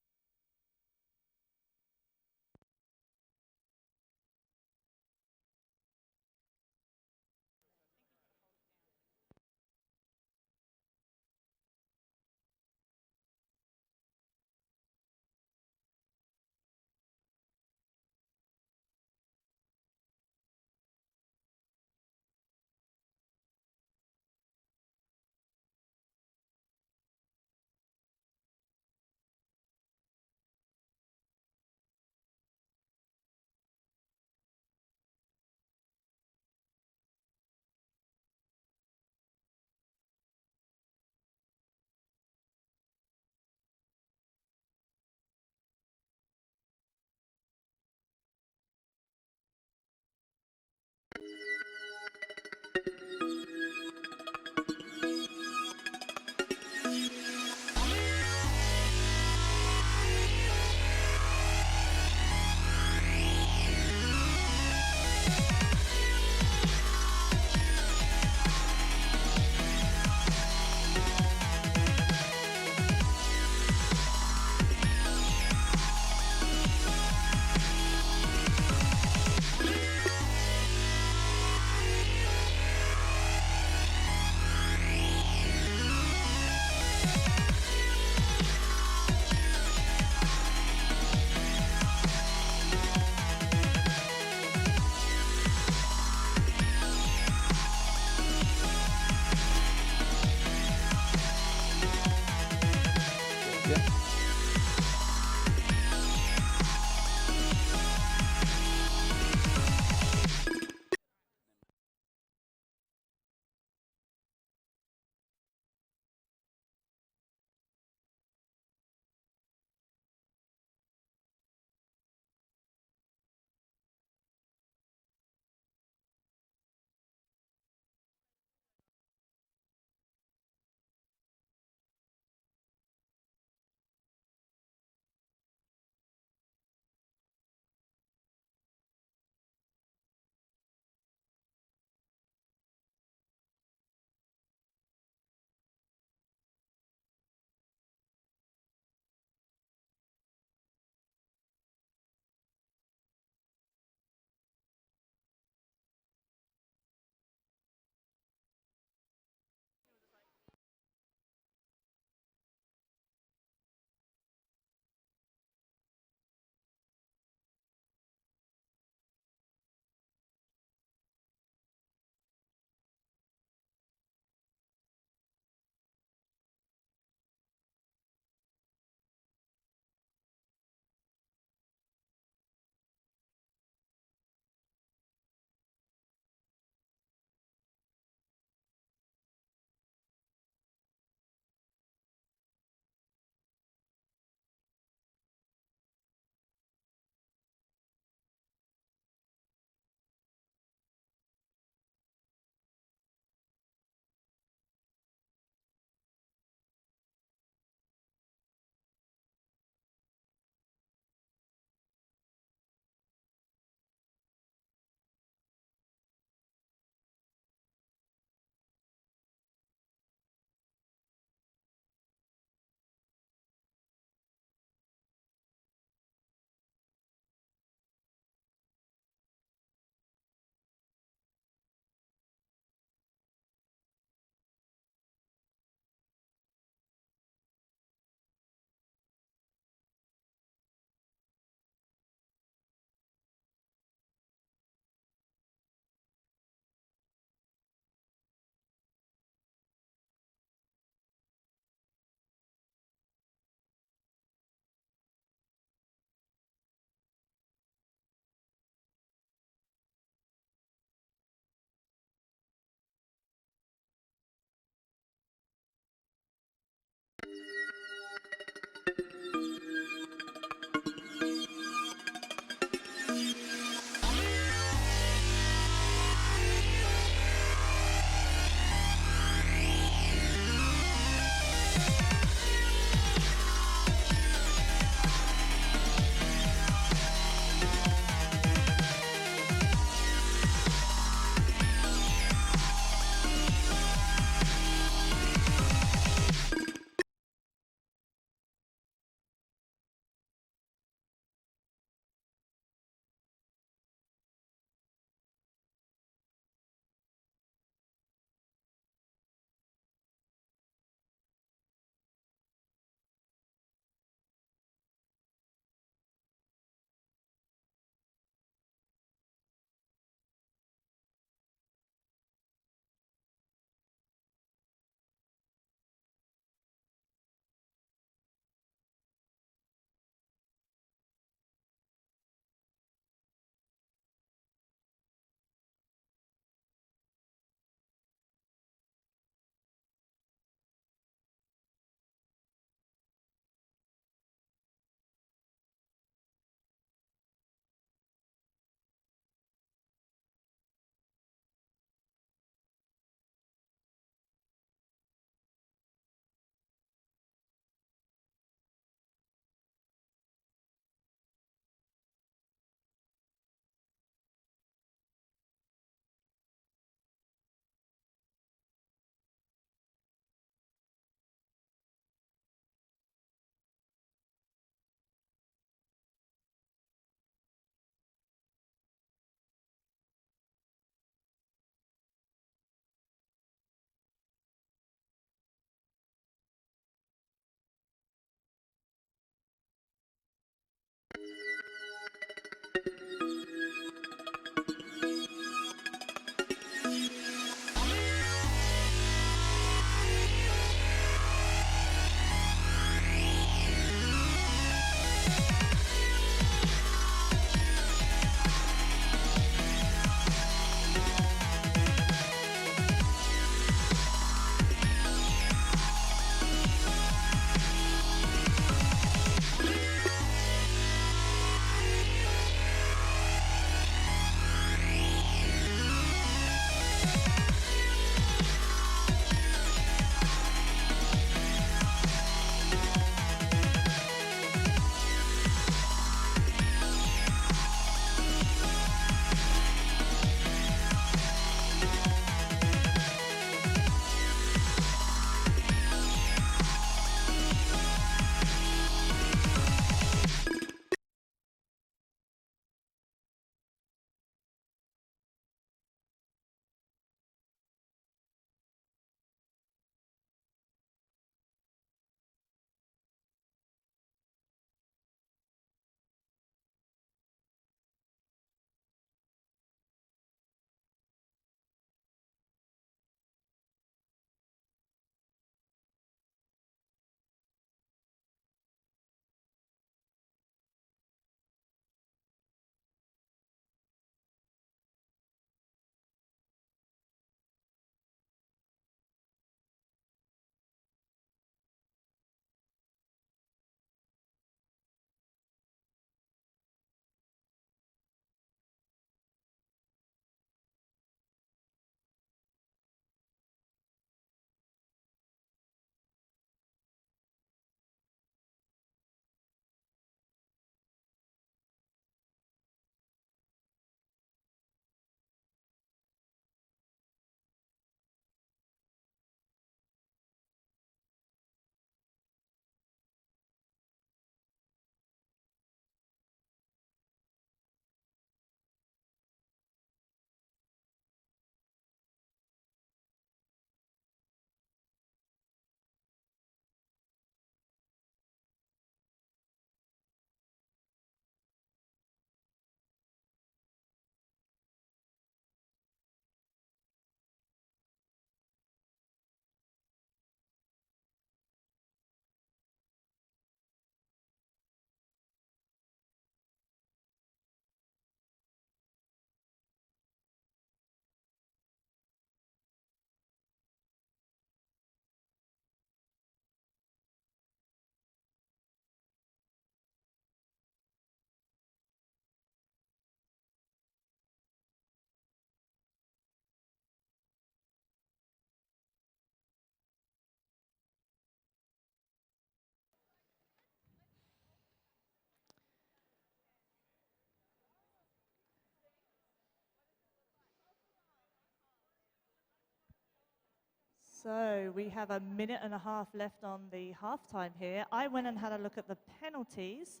S2: So we have a minute and a half left on the halftime here. I went and had a look at the penalties.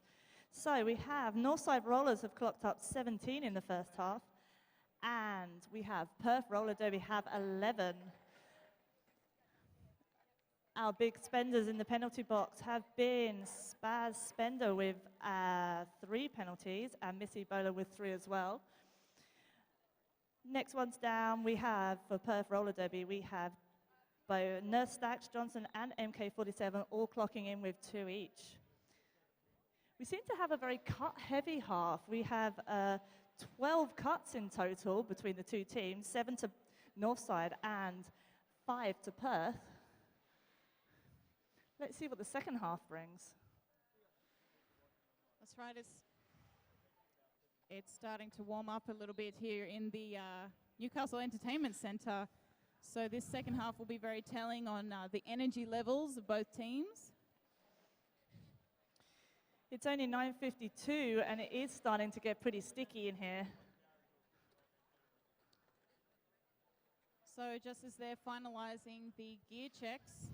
S2: So we have Northside Rollers have clocked up 17 in the first half. And we have Perth Roller Derby have 11. Our big spenders in the penalty box have been Spaz Spender with 3 penalties and Missy Bowler with 3 as well. Next one's down, we have, for Perth Roller Derby, we have both Nurse Stacks, Johnson and MK47 all clocking in with 2 each. We seem to have a very cut-heavy half. We have 12 cuts in total between the 2 teams, 7 to Northside and 5 to Perth. Let's see what the second half brings.
S1: That's right. It's starting to warm up a little bit here in the Newcastle Entertainment Centre. So this second half will be very telling on the energy levels of both teams.
S2: It's only 9:52 and it is starting to get pretty sticky in here.
S1: So just as they're finalising the gear checks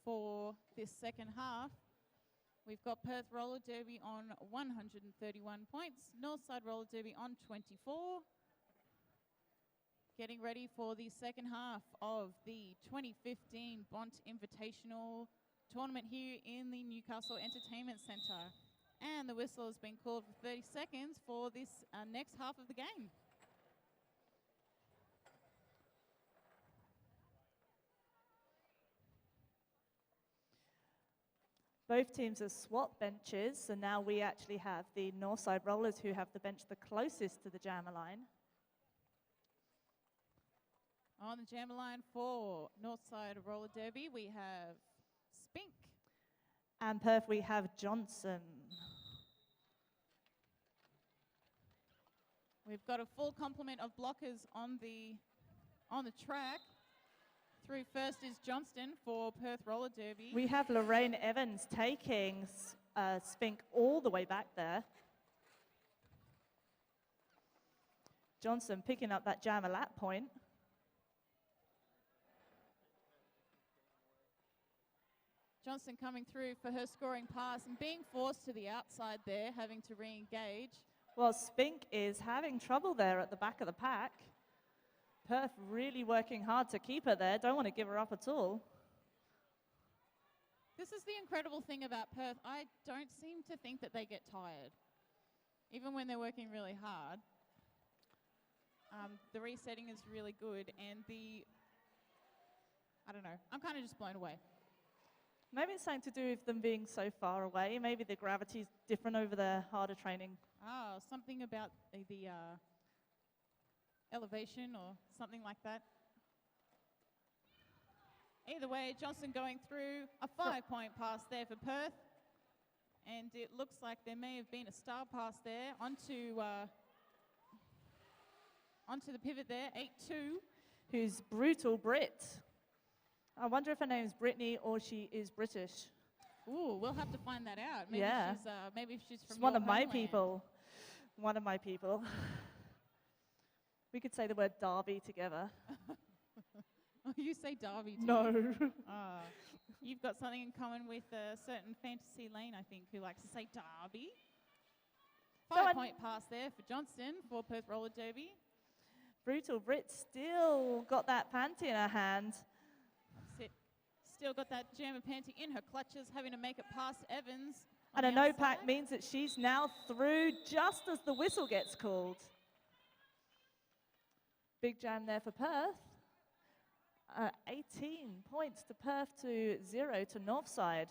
S1: for this second half, we've got Perth Roller Derby on 131 points, Northside Roller Derby on 24. Getting ready for the second half of the 2015 Bont Invitational tournament here in the Newcastle Entertainment Centre. And the whistle has been called for 30 seconds for this next half of the game.
S2: Both teams have swapped benches, so now we actually have the Northside Rollers who have the bench the closest to the jammer line.
S1: On the jammer line for Northside Roller Derby, we have Spink.
S2: And Perth, we have Johnson.
S1: We've got a full complement of blockers on the track. Through first is Johnston for Perth Roller Derby.
S2: We have Lorraine Evans taking Spink all the way back there. Johnson picking up that jammer lap point.
S1: Johnson coming through for her scoring pass and being forced to the outside there, having to re-engage.
S2: Well, Spink is having trouble there at the back of the pack. Perth really working hard to keep her there. Don't want to give her up at all.
S1: This is the incredible thing about Perth. I don't seem to think that they get tired, even when they're working really hard. The resetting is really good, and I don't know, I'm kind of just blown away.
S2: Maybe it's something to do with them being so far away. Maybe the gravity's different over their harder training.
S1: Oh, something about the elevation or something like that. Either way, Johnson going through a 5-point pass there for Perth. And it looks like there may have been a star pass there onto the pivot there, 8-2.
S2: Who's Brutal Brit. I wonder if her name's Brittany or she is British.
S1: Ooh, we'll have to find that out. Maybe
S2: yeah.
S1: Maybe she's from
S2: She's one of my
S1: homeland.
S2: people. One of my people. We could say the word Derby together.
S1: You say Derby too?
S2: No.
S1: You've got something in common with a certain Fantasy Lane, I think, who likes to say Derby. 5-point pass there for Johnston for Perth Roller Derby.
S2: Brutal Brit still got that panty in her hand.
S1: Still got that jammer panty in her clutches, having to make it past Evans.
S2: And a no pack means that she's now through just as the whistle gets called. Big jam there for Perth. 18 points to Perth to 0 to Northside.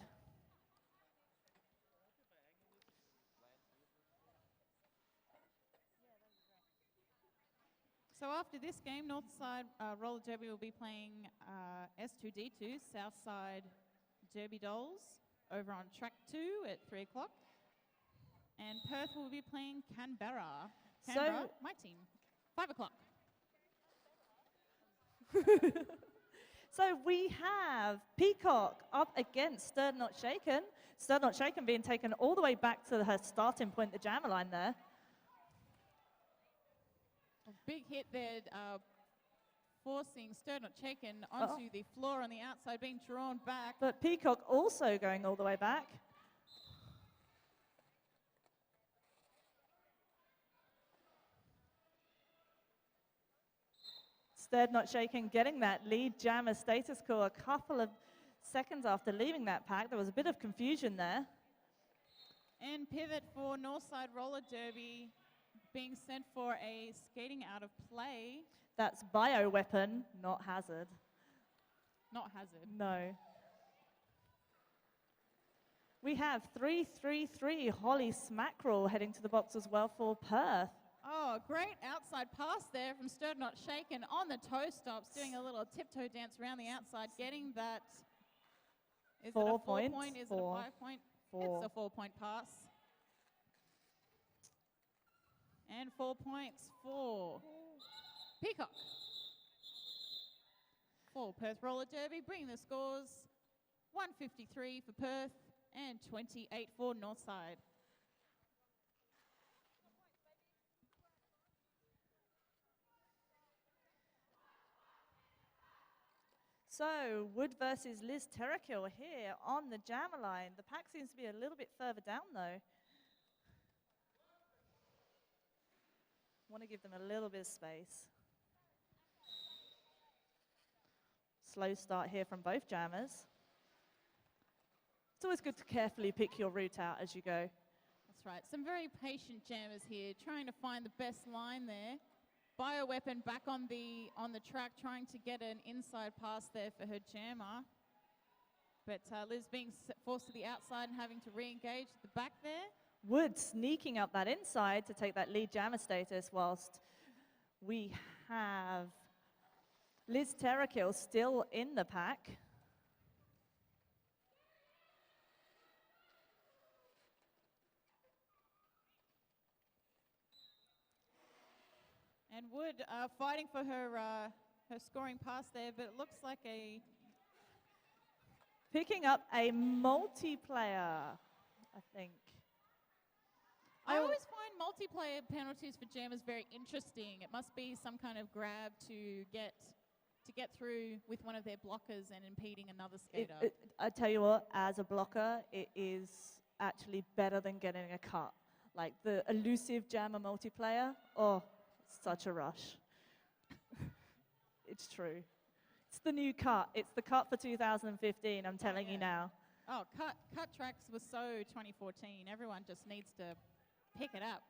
S1: So after this game, Northside Roller Derby will be playing S2D2, Southside Derby Dolls, over on track 2 at 3 o'clock. And Perth will be playing Canberra, my team, 5 o'clock.
S2: So we have Peacock up against Stirred Not Shaken. Stirred Not Shaken being taken all the way back to her starting point, the jammer line there.
S1: A big hit there forcing Stirred Not Shaken onto the floor on the outside, being drawn back.
S2: But Peacock also going all the way back. Stirred Not Shaken getting that lead jammer status quo a couple of seconds after leaving that pack. There was a bit of confusion there.
S1: And pivot for Northside Roller Derby being sent for a skating out of play.
S2: That's bioweapon, not hazard.
S1: Not hazard.
S2: No. We have 3-3-3 Holly Smackrell heading to the box as well for Perth.
S1: Oh, great outside pass there from Stirred Not Shaken on the toe stops, doing a little tiptoe dance around the outside, getting that. Is
S2: 4
S1: it a 4
S2: points?
S1: point? Is
S2: Four.
S1: it a 5 point?
S2: 4.
S1: It's a 4-point pass. And 4 points for Peacock. For Perth Roller Derby, bringing the scores 153 for Perth and 28 for Northside.
S2: So, Wood versus Liz Terrakill here on the jammer line. The pack seems to be a little bit further down though. Want to give them a little bit of space. Slow start here from both jammers. It's always good to carefully pick your route out as you go.
S1: That's right. Some very patient jammers here, trying to find the best line there. Bioweapon back on the track, trying to get an inside pass there for her jammer. But Liz being forced to the outside and having to re-engage at the back there.
S2: Wood sneaking up that inside to take that lead jammer status, whilst we have Liz Terrakill still in the pack.
S1: And Wood fighting for her scoring pass there, but it looks like
S2: Picking up a multiplayer, I think.
S1: I always find multiplayer penalties for jammers very interesting. It must be some kind of grab to get through with one of their blockers and impeding another skater.
S2: I tell you what, as a blocker, it is actually better than getting a cut. Like the elusive jammer multiplayer, oh, such a rush. It's true. It's the new cut. It's the cut for 2015, I'm telling you now.
S1: Oh, cut tracks was so 2014. Everyone just needs to pick it up.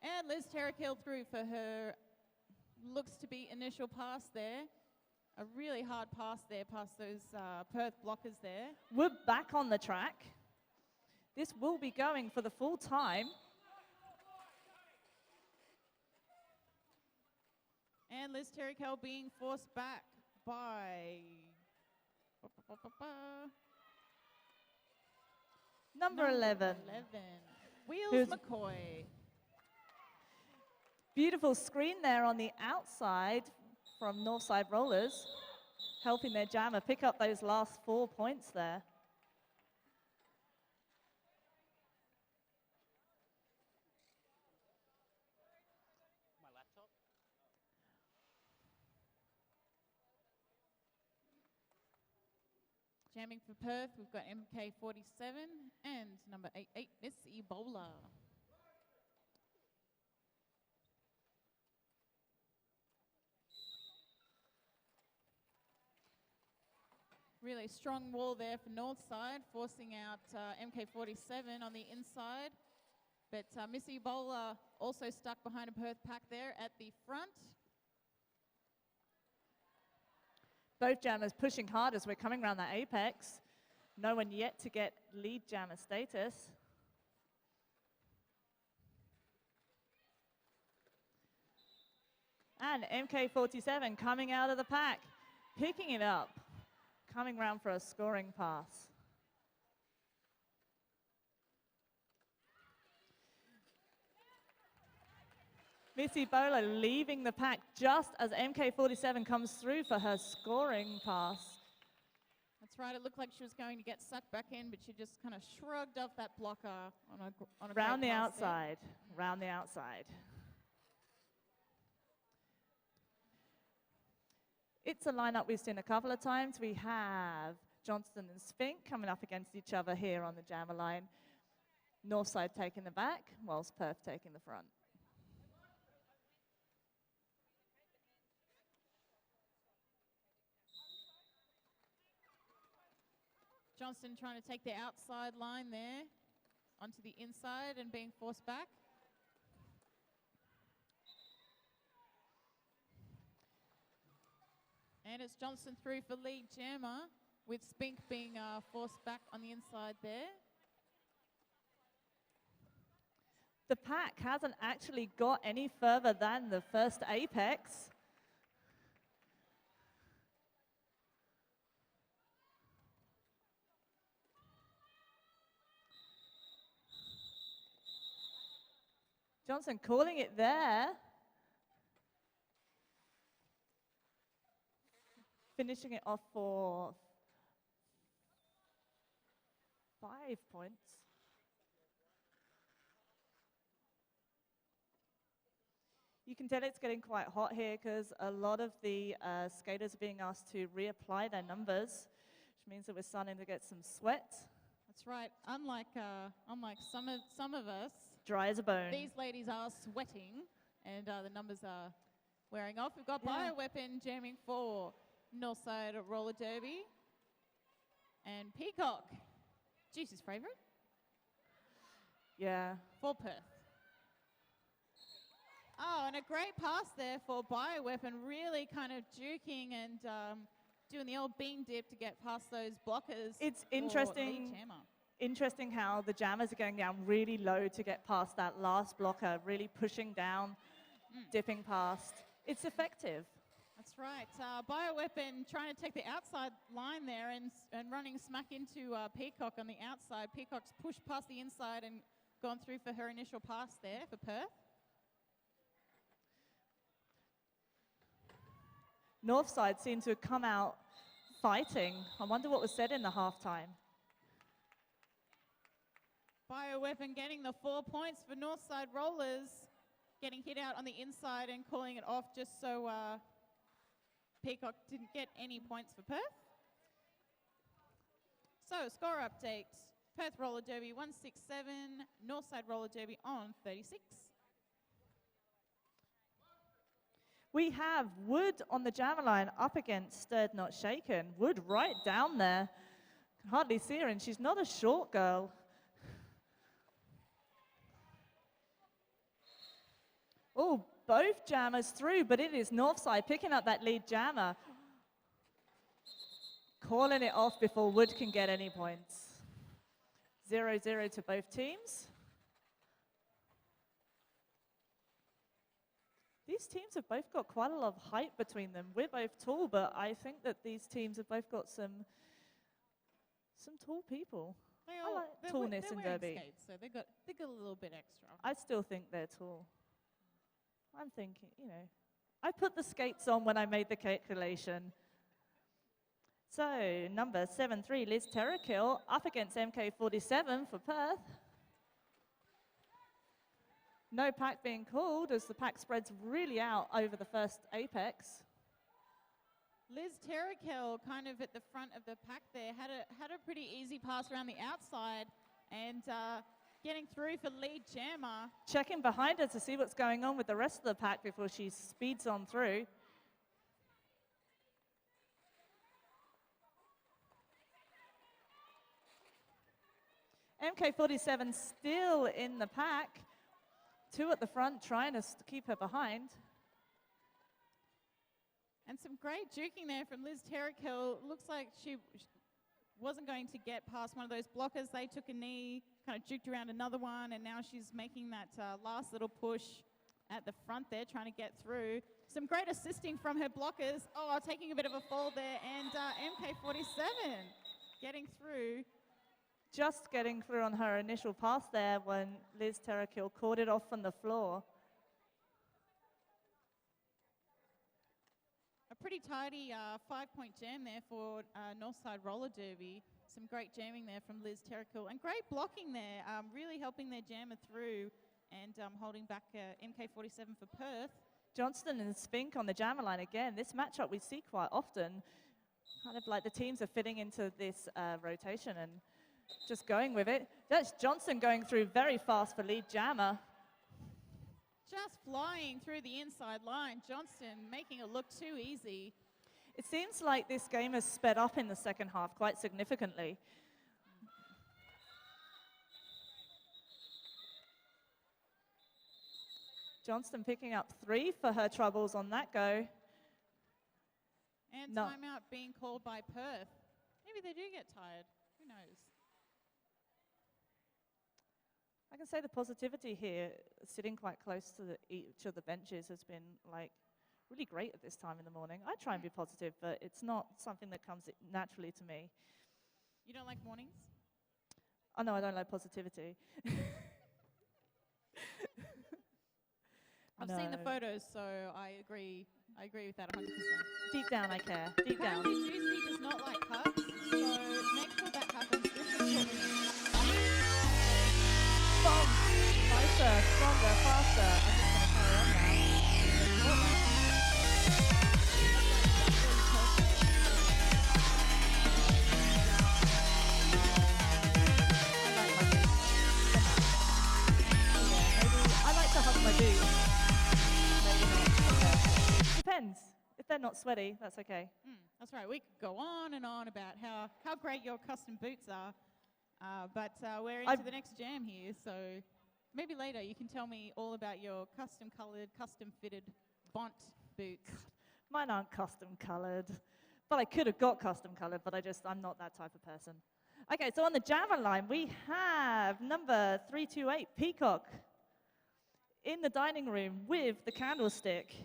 S1: And Liz Terrakill through for her, looks to be initial pass there. A really hard pass there past those Perth blockers there.
S2: We're back on the track. This will be going for the full time.
S1: And Liz Terrakill being forced back by
S2: Number 11.
S1: Wheels
S2: Who's
S1: McCoy.
S2: Beautiful screen there on the outside from Northside Rollers, helping their jammer pick up those last 4 points there.
S1: Jamming for Perth, we've got MK47 and number 88, Miss Ebola. Really strong wall there for Northside, forcing out MK47 on the inside. But Miss Ebola also stuck behind a Perth pack there at the front.
S2: Both jammers pushing hard as we're coming around that apex. No one yet to get lead jammer status. And MK47 coming out of the pack, picking it up, coming round for a scoring pass. Missy Bowler leaving the pack just as MK47 comes through for her scoring pass.
S1: That's right, it looked like she was going to get sucked back in, but she just kind of shrugged off that blocker on a
S2: Round the
S1: great pass
S2: outside, round the outside. It's a lineup we've seen a couple of times. We have Johnston and Spink coming up against each other here on the jammer line. Northside taking the back, whilst Perth taking the front.
S1: Johnston trying to take the outside line there onto the inside and being forced back. And it's Johnston through for lead jammer, with Spink being forced back on the inside there.
S2: The pack hasn't actually got any further than the first apex. Johnson calling it there. Finishing it off for 5 points. You can tell it's getting quite hot here because a lot of the skaters are being asked to reapply their numbers, which means that we're starting to get some sweat.
S1: That's right. Unlike some of us,
S2: Dry as a bone.
S1: these ladies are sweating, and the numbers are wearing off. We've got Bioweapon jamming for Northside Roller Derby, and Peacock, Juice's favourite.
S2: Yeah.
S1: For Perth. Oh, and a great pass there for Bioweapon, really kind of juking and doing the old bean dip to get past those blockers.
S2: It's
S1: for
S2: interesting.
S1: lead jammer.
S2: Interesting how the jammers are going down really low to get past that last blocker, really pushing down, dipping past. It's effective.
S1: That's right. Bioweapon trying to take the outside line there and running smack into Peacock on the outside. Peacock's pushed past the inside and gone through for her initial pass there for Perth.
S2: Northside seemed to have come out fighting. I wonder what was said in the halftime.
S1: Bioweapon getting the 4 points for Northside Rollers, getting hit out on the inside and calling it off just so Peacock didn't get any points for Perth. So, score update. Perth Roller Derby 167, Northside Roller Derby on 36.
S2: We have Wood on the jammer line up against Stirred Not Shaken. Wood right down there. Can hardly see her, and she's not a short girl. Oh, both jammers through, but it is Northside picking up that lead jammer. Calling it off before Wood can get any points. 0-0 to both teams. These teams have both got quite a lot of height between them. We're both tall, but I think that these teams have both got some tall people. I like tallness in derby.
S1: Skates, so they got a little bit extra.
S2: I still think they're tall. I'm thinking, you know, I put the skates on when I made the calculation. So, number 7-3, Liz Terrakill, up against MK47 for Perth. No pack being called as the pack spreads really out over the first apex.
S1: Liz Terrakill kind of at the front of the pack there, had a pretty easy pass around the outside and getting through for lead jammer.
S2: Checking behind her to see what's going on with the rest of the pack before she speeds on through. MK47 still in the pack. 2 at the front, trying to keep her behind.
S1: And some great juking there from Liz Terrakill. Looks like she wasn't going to get past one of those blockers. They took a knee, kind of juked around another one, and now she's making that last little push at the front there, trying to get through. Some great assisting from her blockers. Oh, taking a bit of a fall there, and MK47 getting through.
S2: Just getting through on her initial pass there when Liz Terrakill caught it off from the floor.
S1: A pretty tidy 5-point jam there for Northside Roller Derby. Some great jamming there from Liz Terrakill and great blocking there, really helping their jammer through and holding back MK47 for Perth.
S2: Johnston and Spink on the jammer line again. This matchup we see quite often. Kind of like the teams are fitting into this rotation and just going with it. That's Johnston going through very fast for lead jammer.
S1: Just flying through the inside line. Johnston making it look too easy.
S2: It seems like this game has sped up in the second half quite significantly. Johnston picking up 3 for her troubles on that go.
S1: And
S2: No.
S1: timeout being called by Perth. Maybe they do get tired. Who knows?
S2: I can say the positivity here, sitting quite close to each of the benches, has been like really great at this time in the morning. I try and be positive, but it's not something that comes naturally to me.
S1: You don't like mornings?
S2: Oh no, I don't like positivity.
S1: I've seen the photos, so I agree. I agree with that 100%.
S2: Deep down, I care. Deep down.
S1: Apparently, Juicy does not like cups, so make sure that happens.
S2: Nicer, stronger, faster. I'm just going to carry on now. I like to hug my boots. Maybe not. Okay. Depends. If they're not sweaty, that's okay.
S1: That's right. We could go on and on about how great your custom boots are, but we're into the next jam here, so maybe later you can tell me all about your custom-coloured, custom-fitted Bont boots.
S2: Mine aren't custom-coloured, but I could have got custom-coloured, but I'm not that type of person. Okay, so on the jammer line, we have number 328, Peacock, in the dining room with the candlestick,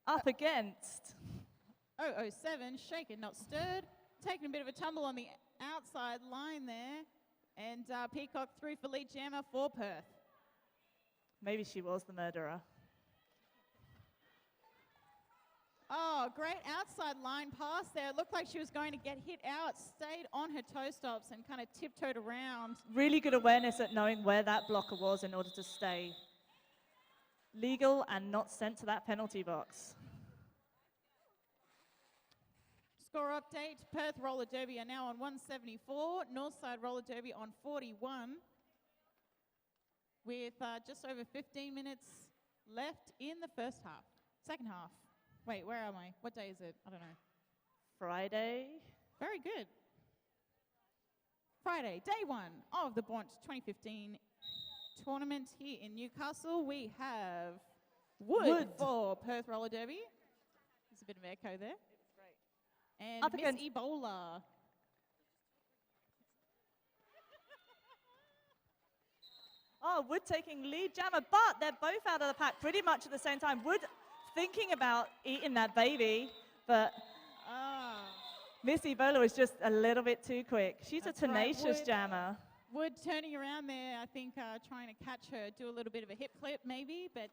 S2: up against
S1: 007, shaken, not stirred, taking a bit of a tumble on the outside line there, and Peacock through for lead jammer for Perth.
S2: Maybe she was the murderer.
S1: Oh, great outside line pass there. It looked like she was going to get hit out, stayed on her toe stops and kind of tiptoed around.
S2: Really good awareness at knowing where that blocker was in order to stay legal and not sent to that penalty box.
S1: Score update, Perth Roller Derby are now on 174, Northside Roller Derby on 41, with just over 15 minutes left in the second half. Wait, where am I? What day is it? I don't know.
S2: Friday.
S1: Very good. Friday, day 1 of the Bont 2015 tournament here in Newcastle. We have Wood for Perth Roller Derby. There's a bit of echo there. And
S2: Up
S1: Miss
S2: against
S1: Ebola.
S2: Oh, Wood taking lead jammer, but they're both out of the pack pretty much at the same time. Wood thinking about eating that baby, but Miss Ebola was just a little bit too quick. She's a tenacious jammer.
S1: Wood turning around there, I think trying to catch her, do a little bit of a hip clip maybe, but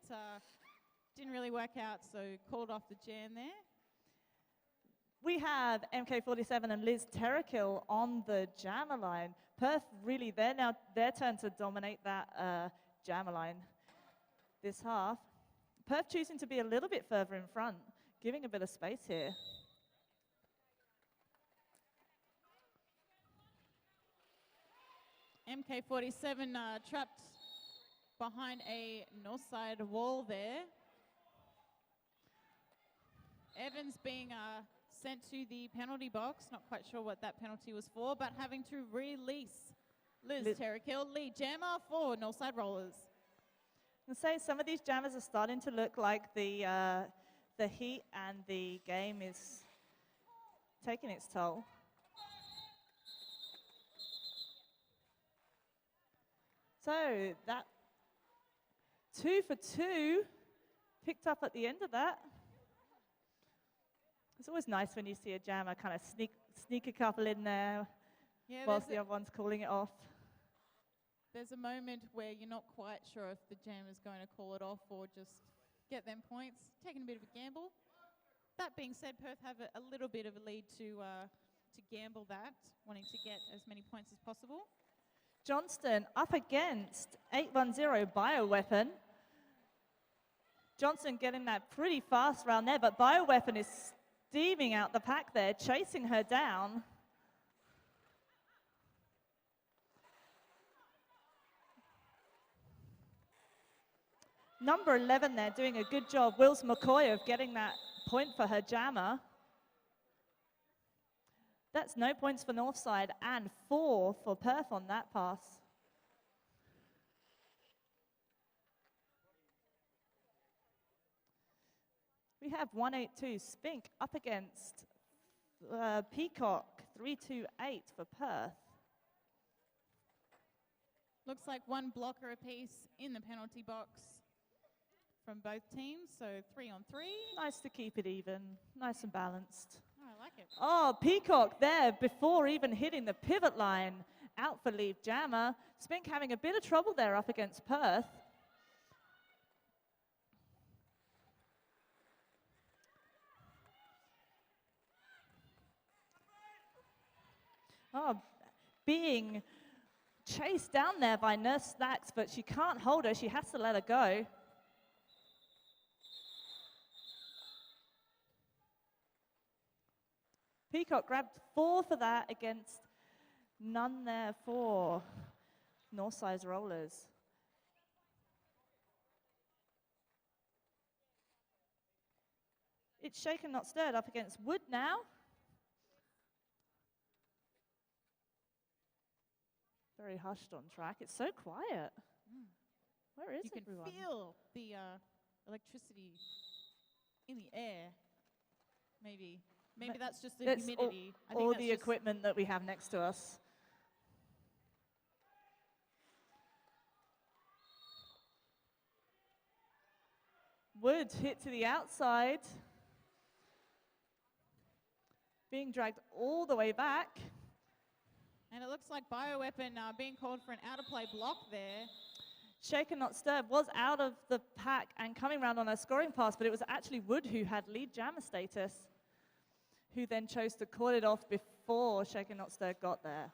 S1: didn't really work out, so called off the jam there.
S2: We have MK47 and Liz Terrakill on the jammer line. Perth really, they're now their turn to dominate that jammer line this half. Perth choosing to be a little bit further in front, giving a bit of space here.
S1: MK47 trapped behind a Northside wall there. Evans being sent to the penalty box. Not quite sure what that penalty was for, but having to release Liz Terrakill, lead jammer for Northside Rollers.
S2: I'll say some of these jammers are starting to look like the heat and the game is taking its toll. So that 2 for 2 picked up at the end of that. It's always nice when you see a jammer kind of sneak a couple in there whilst the other one's calling it off.
S1: There's a moment where you're not quite sure if the jammer's going to call it off or just get them points, taking a bit of a gamble. That being said, Perth have a little bit of a lead to gamble that, wanting to get as many points as possible.
S2: Johnston up against 810 Bioweapon. Johnson getting that pretty fast round there, but Bioweapon is steaming out the pack there, chasing her down. Number 11 there doing a good job, Wills McCoy, of getting that point for her jammer. That's no points for Northside and 4 for Perth on that pass. We have 182 Spink up against Peacock 328 for Perth.
S1: Looks like one blocker apiece in the penalty box from both teams, so 3 on 3.
S2: Nice to keep it even, nice and balanced.
S1: Oh, I like it.
S2: Oh, Peacock there before even hitting the pivot line. Out for leave jammer. Spink having a bit of trouble there up against Perth. Oh, being chased down there by Nurse Stacks, but she can't hold her. She has to let her go. Peacock grabbed 4 for that against none there for Northside's Rollers. It's shaken, not stirred up against Wood now. Very hushed on track. It's so quiet. Where is everyone?
S1: You can feel the electricity in the air. Maybe that's just the humidity.
S2: All the equipment that we have next to us. Wood hit to the outside. Being dragged all the way back.
S1: And it looks like Bioweapon being called for an out-of-play block there.
S2: Shaken Not Stirred was out of the pack and coming round on a scoring pass, but it was actually Wood who had lead jammer status, who then chose to call it off before Shaken Not Stirred got there.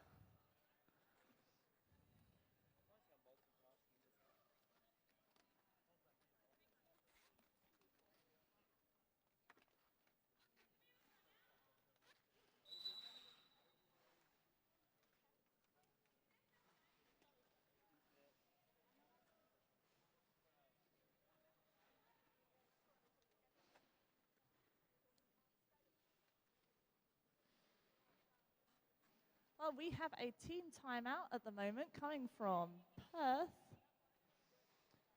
S2: Well, we have a team timeout at the moment coming from Perth.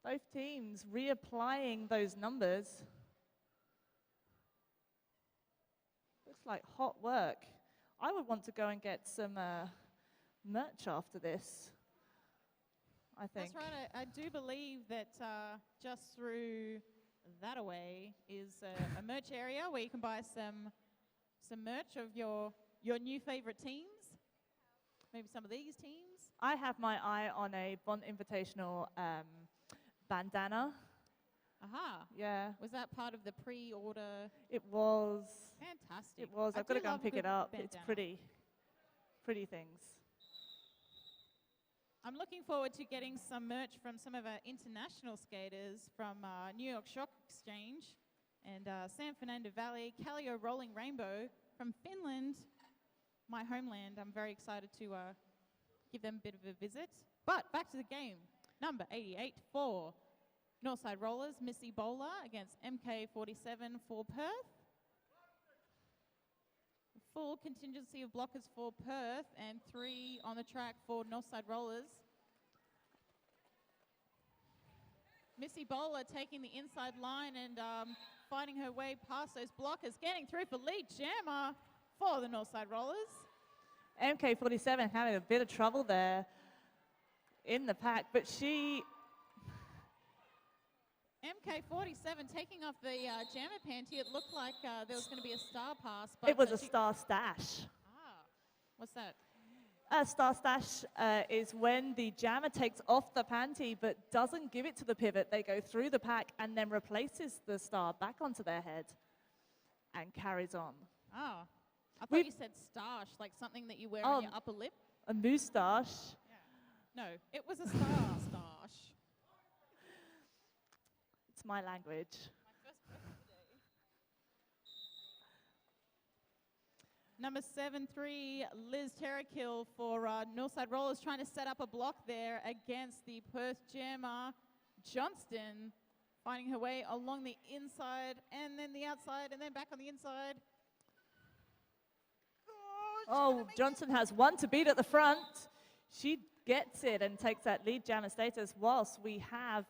S2: Both teams reapplying those numbers. Looks like hot work. I would want to go and get some merch after this, I think.
S1: That's right. I do believe that just through that away is a merch area where you can buy some merch of your new favorite teams. Maybe some of these teams.
S2: I have my eye on a Bont Invitational bandana.
S1: Aha.
S2: Yeah.
S1: Was that part of the pre-order?
S2: It was.
S1: Fantastic.
S2: It was. I've got to go and pick it up. It's pretty. Pretty things.
S1: I'm looking forward to getting some merch from some of our international skaters from New York Stock Exchange and San Fernando Valley, Callio Rolling Rainbow from Finland. My homeland. I'm very excited to give them a bit of a visit. But back to the game. Number 88 for Northside Rollers, Missy Bowler against MK47 for Perth. Full contingency of blockers for Perth and 3 on the track for Northside Rollers. Missy Bowler taking the inside line and fighting her way past those blockers, getting through for lead jammer for the Northside Rollers.
S2: MK47 having a bit of trouble there in the pack, but she...
S1: MK47 taking off the jammer panty. It looked like there was going to be a star pass. But
S2: it was a star stash.
S1: Ah, what's that?
S2: A star stash is when the jammer takes off the panty but doesn't give it to the pivot. They go through the pack and then replaces the star back onto their head and carries on.
S1: Oh. I thought you said stash, like something that you wear on your upper lip.
S2: A moustache.
S1: Yeah. No, it was a star stash.
S2: It's my language.
S1: Number 7-3, Liz Terrakill for Northside Rollers, trying to set up a block there against the Perth jammer, Johnston, finding her way along the inside and then the outside and then back on the inside.
S2: Oh, Johnson has one to beat at the front. She gets it and takes that lead jammer status, whilst we have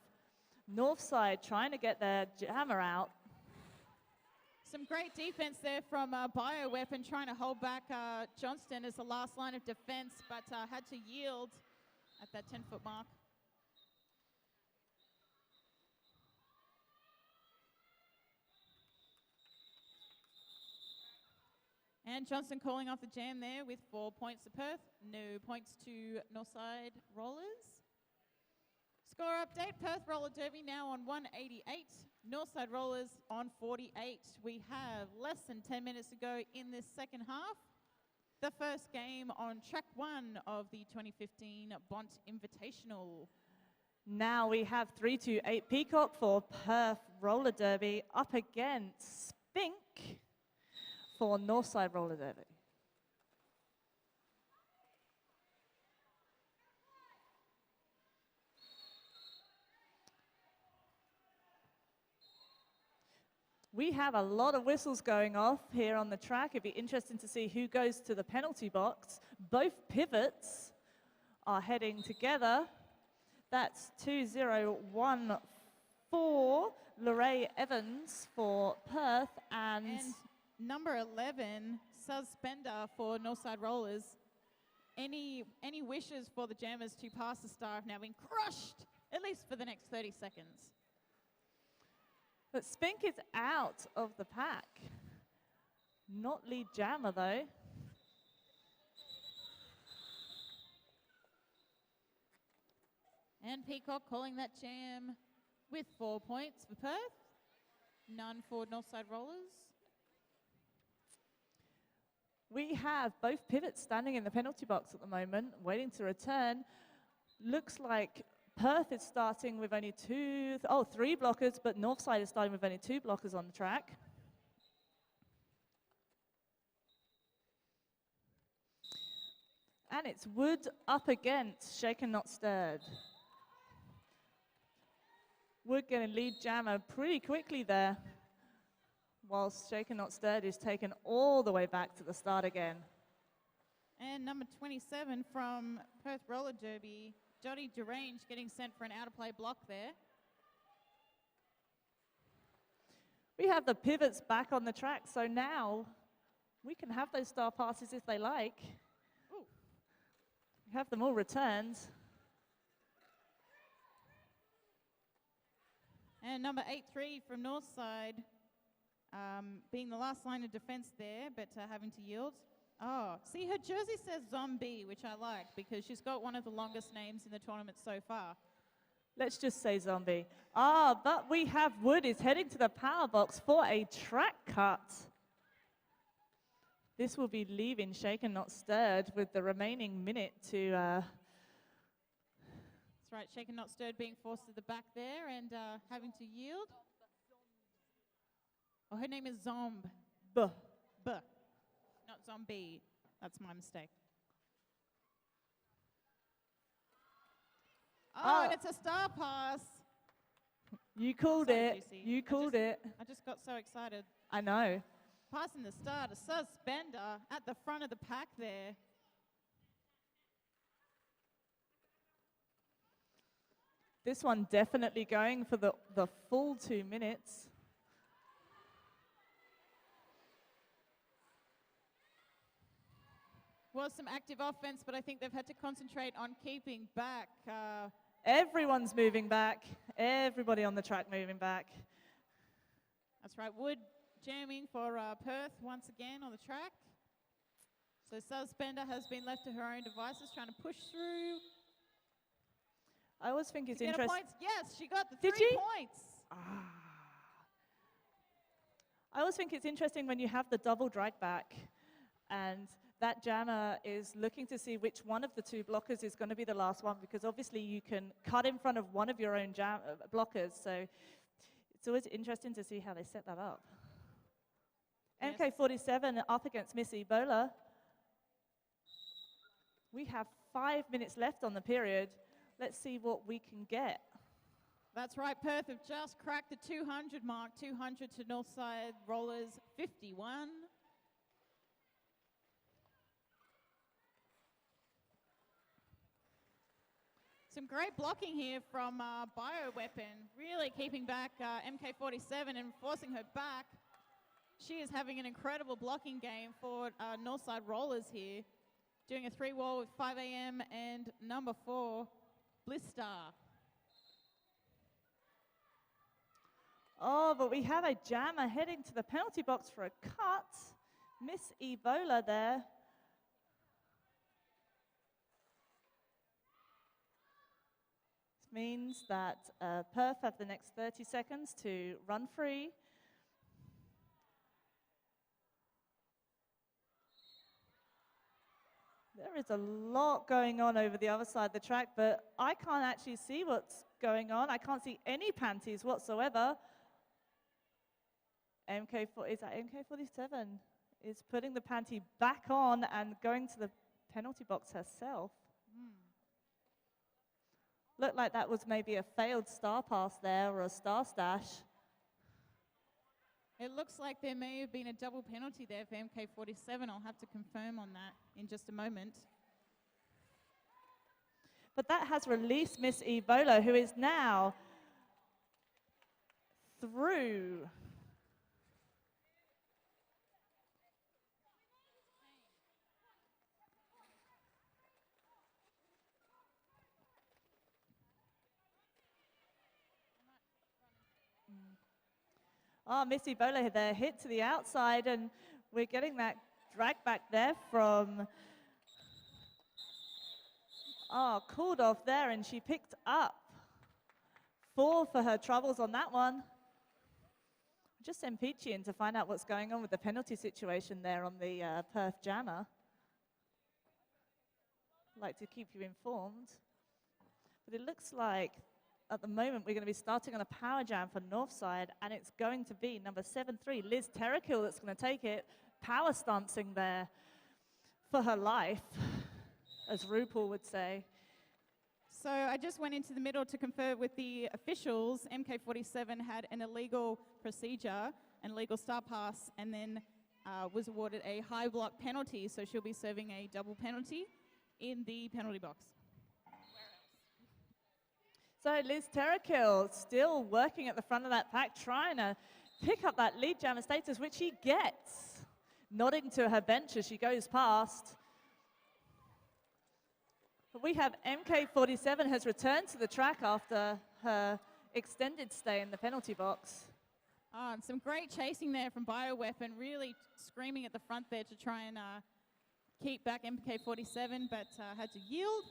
S2: Northside trying to get their jammer out.
S1: Some great defense there from Bioweapon, trying to hold back Johnston as the last line of defense, but had to yield at that 10-foot mark. And Johnston calling off the jam there with 4 points to Perth. No points to Northside Rollers. Score update, Perth Roller Derby now on 188. Northside Rollers on 48. We have less than 10 minutes to go in this second half. The first game on track 1 of the 2015 Bont Invitational.
S2: Now we have 3-2-8 Peacock for Perth Roller Derby up against Spink for Northside Roller Derby. We have a lot of whistles going off here on the track. It'd be interesting to see who goes to the penalty box. Both pivots are heading together. That's 2-0-1-4, Lorraine Evans for Perth and
S1: number 11, Suspender for Northside Rollers. Any wishes for the jammers to pass the star have now been crushed, at least for the next 30 seconds.
S2: But Spink is out of the pack. Not lead jammer, though.
S1: And Peacock calling that jam with 4 points for Perth. None for Northside Rollers.
S2: We have both pivots standing in the penalty box at the moment, waiting to return. Looks like Perth is starting with only 3 blockers, but Northside is starting with only 2 blockers on the track. And it's Wood up against Shaken Not Stirred. Wood going to lead jammer pretty quickly there, whilst Shaken Not Stirred is taken all the way back to the start again.
S1: And number 27 from Perth Roller Derby, Jodie Derange, getting sent for an out-of-play block there.
S2: We have the pivots back on the track, so now we can have those star passes if they like.
S1: Ooh.
S2: We have them all returned.
S1: And number 8-3 from Northside, being the last line of defense there, but having to yield. Oh, see, her jersey says Zombie, which I like, because she's got one of the longest names in the tournament so far.
S2: Let's just say Zombie. But we have Wood is heading to the power box for a track cut. This will be leaving Shaken Not Stirred with the remaining minute to... That's
S1: right, Shaken Not Stirred being forced to the back there and having to yield. Oh, her name is Zomb.
S2: Buh.
S1: Buh. Not Zombie. That's my mistake. Oh, and it's a star pass.
S2: You called it.
S1: Juicy.
S2: You called it.
S1: I just got so excited.
S2: I know.
S1: Passing the star to Suspender at the front of the pack there.
S2: This one definitely going for the full 2 minutes.
S1: Was some active offense, but I think they've had to concentrate on keeping back.
S2: Everyone's moving back. Everybody on the track moving back.
S1: That's right. Wood jamming for Perth once again on the track. So Suspender has been left to her own devices, trying to push through.
S2: I always think it's interesting.
S1: Yes, she got the
S2: Did
S1: 3
S2: she?
S1: points.
S2: I always think it's interesting when you have the double drag back and that jammer is looking to see which one of the 2 blockers is going to be the last one, because obviously you can cut in front of one of your own blockers. So It's always interesting to see how they set that up.
S1: Yes.
S2: MK47 up against Miss Ebola. We have 5 minutes left on the period. Let's see what we can get.
S1: That's right, Perth have just cracked the 200 mark, 200 to Northside Rollers 51. Some great blocking here from Bioweapon, really keeping back MK47 and forcing her back. She is having an incredible blocking game for Northside Rollers here, doing a 3-wall with 5 AM and number 4, Blister.
S2: Oh, but we have a jammer heading to the penalty box for a cut. Miss Ebola there. This means that Perth have the next 30 seconds to run free. There is a lot going on over the other side of the track, but I can't actually see what's going on. I can't see any panties whatsoever. Is that MK47? Is putting the panty back on and going to the penalty box herself. Looked like that was maybe a failed star pass there or a star stash.
S1: It looks like there may have been a double penalty there for MK47. I'll have to confirm on that in just a moment.
S2: But that has released Miss Ebola, who is now through. Oh, Miss Ebola there, hit to the outside, and we're getting that drag back there from, called off there, and she picked up 4 for her troubles on that one. Just send Peachy in to find out what's going on with the penalty situation there on the Perth jammer. I'd like to keep you informed. But it looks like at the moment we're going to be starting on a power jam for Northside, and it's going to be number 7-3, Liz Terrakill, that's going to take it. Power stancing there for her life, as RuPaul would say.
S1: So I just went into the middle to confer with the officials. MK47 had an illegal procedure, an illegal star pass, and then was awarded a high block penalty, so she'll be serving a double penalty in the penalty box.
S2: So Liz Terrakill still working at the front of that pack, trying to pick up that lead jammer status, which she gets. Nodding to her bench as she goes past. But we have MK47 has returned to the track after her extended stay in the penalty box.
S1: And some great chasing there from Bioweapon, really screaming at the front there to try and keep back MK47, but had to yield.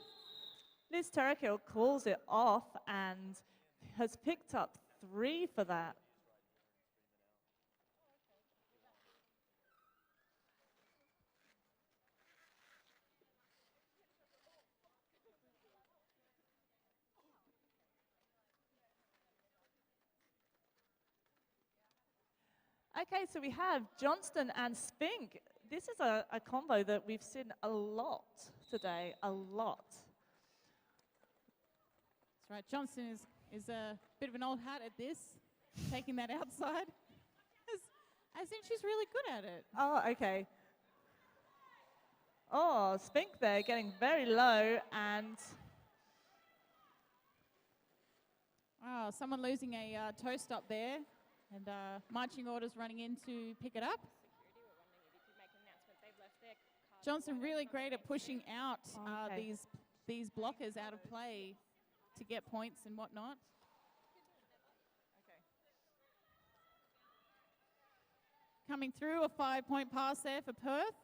S2: Liz Terrakill calls it off and has picked up 3 for that. Okay, so we have Johnston and Spink. This is a combo that we've seen a lot today, a lot.
S1: That's right, Johnston is a bit of an old hat at this, taking that outside. I think she's really good at it.
S2: Oh, okay. Oh, Spink there getting very low, and
S1: someone losing a toe stop there, and marching orders running in to pick it up. Johnson really great at pushing out these blockers out of play to get points and whatnot. Coming through, a 5-point pass there for Perth.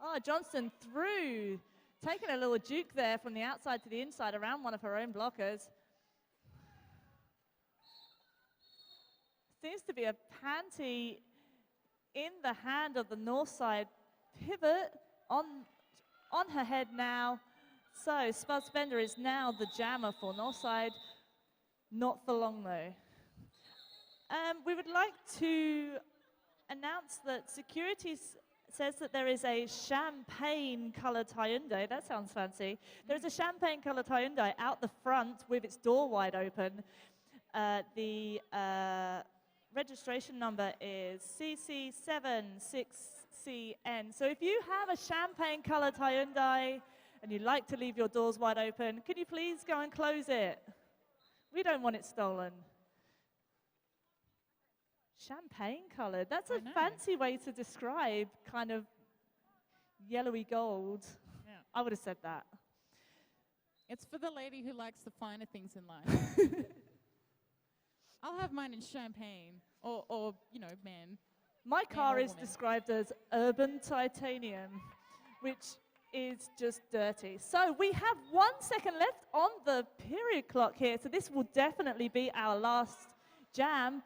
S2: oh, Johnston through, taking a little juke there from the outside to the inside around one of her own blockers. Seems to be a panty in the hand of the Northside pivot on her head now. So Spud Spender is now the jammer for Northside. Not for long though. We would like to announce that security says that there is a champagne-coloured Hyundai. That sounds fancy. There's a champagne-coloured Hyundai out the front with its door wide open. The registration number is CC76CN. So if you have a champagne-coloured Hyundai and you'd like to leave your doors wide open, can you please go and close it? We don't want it stolen. Champagne-coloured. That's a fancy way to describe kind of yellowy gold.
S1: Yeah.
S2: I would have said that.
S1: It's for the lady who likes the finer things in life. I'll have mine in champagne, or you know, man.
S2: My car is
S1: woman.
S2: described as urban titanium, which is just dirty. So we have 1 second left on the period clock here, so this will definitely be our last jam.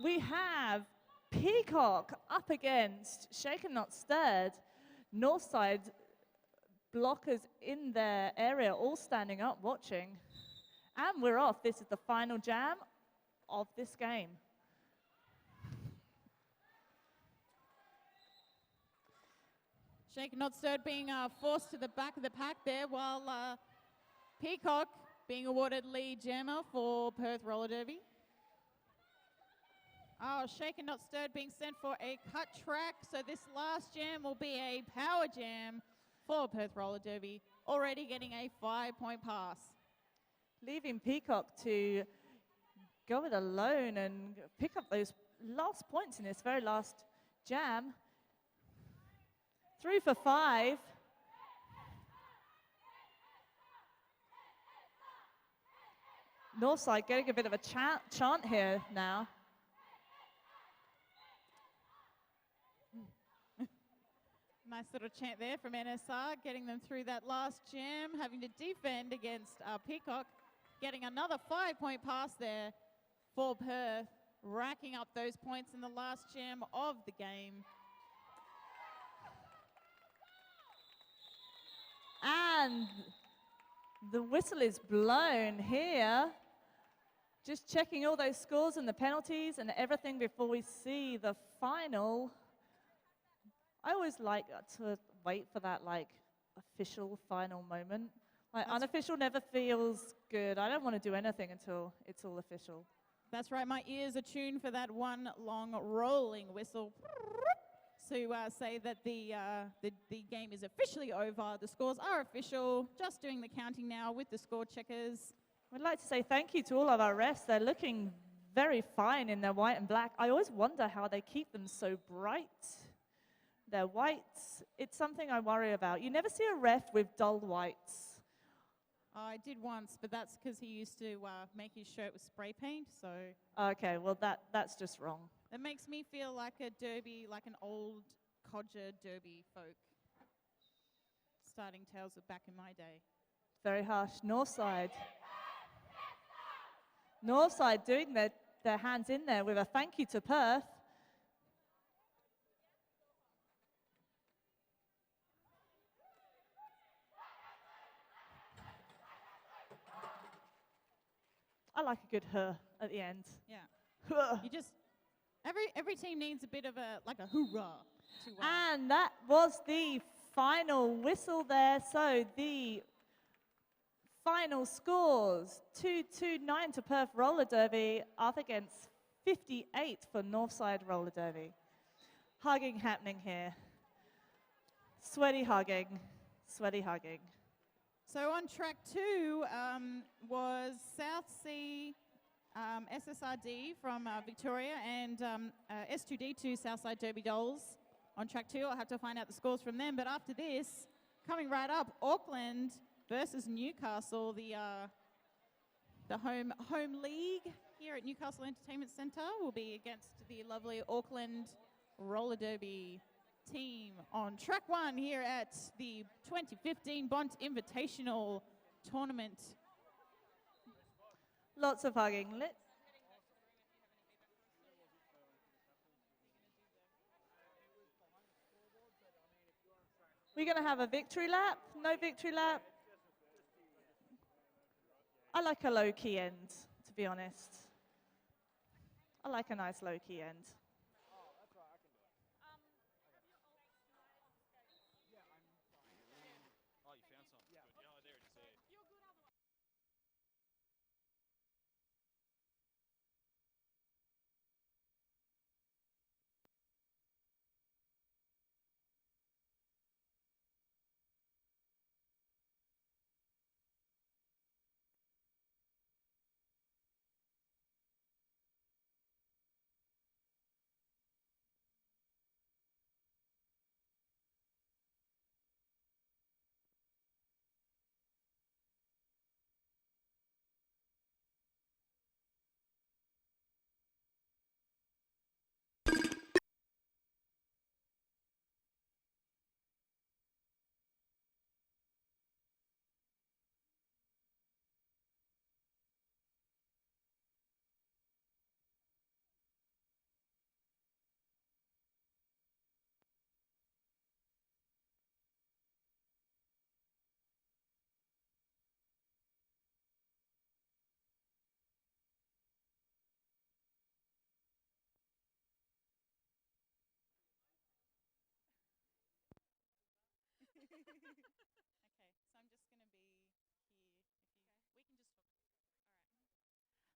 S2: We have Peacock up against Shaken Not Stirred. Northside blockers in their area all standing up watching. And we're off. This is the final jam of this game.
S1: Shaken Not Stirred being forced to the back of the pack there, while Peacock being awarded lead jammer for Perth Roller Derby. Oh, Shaken Not Stirred being sent for a cut track, so this last jam will be a power jam for Perth Roller Derby, already getting a 5-point pass.
S2: Leaving Peacock to go it alone and pick up those last points in this very last jam. 3 for 5. Northside getting a bit of a chant here now.
S1: Nice little chant there from NSR, getting them through that last jam, having to defend against Peacock, getting another 5-point pass there for Perth, racking up those points in the last jam of the game.
S2: And the whistle is blown here. Just checking all those scores and the penalties and everything before we see the final. I always like to wait for that official final moment. Unofficial never feels good. I don't want to do anything until it's all official.
S1: That's right, my ears are tuned for that one long rolling whistle to say that the game is officially over. The scores are official. Just doing the counting now with the score checkers.
S2: We'd like to say thank you to all of our refs. They're looking very fine in their white and black. I always wonder how they keep them so bright. They're whites. It's something I worry about. You never see a ref with dull whites.
S1: I did once, but that's because he used to make his shirt with spray paint, so...
S2: Okay, well that's just wrong.
S1: It makes me feel like a derby, like an old codger derby folk. Starting tales of back in my day.
S2: Very harsh. Northside. Northside doing their hands in there with a thank you to Perth. I like a good her at the end.
S1: Yeah. You just, every team needs a bit of a hoorah.
S2: And that was the final whistle there. So the final scores, 229 to Perth Roller Derby up against 58 for Northside Roller Derby. Hugging happening here. Sweaty hugging, sweaty hugging.
S1: So on track 2 was South Sea SSRD from Victoria and S2D2 Southside Derby Dolls. On track 2, I'll have to find out the scores from them. But after this, coming right up, Auckland versus Newcastle, the home league here at Newcastle Entertainment Centre will be against the lovely Auckland Roller Derby team on track 1 here at the 2015 Bont Invitational tournament.
S2: Lots of hugging. We're going to have a victory lap? No victory lap? I like a low-key end, to be honest. I like a nice low-key end.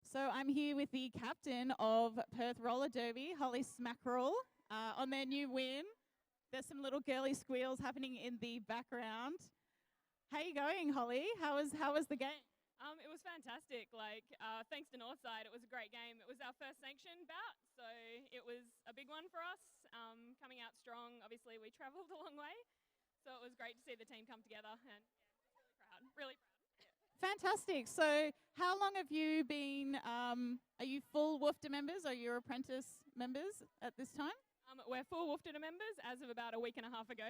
S1: So I'm here with the captain of Perth Roller Derby, Holly Smackerel, on their new win. There's some little girly squeals happening in the background. How you going, Holly? How was the game?
S3: It was fantastic. Thanks to Northside, it was a great game. It was our first sanctioned bout, so it was a big one for us. Coming out strong, obviously we travelled a long way, so it was great to see the team come together, and yeah, really proud.
S1: Fantastic. So how long have you been, are you full WWOOFTA members or you're apprentice members at this time?
S3: We're full WWOOFTA members as of about a week and a half ago.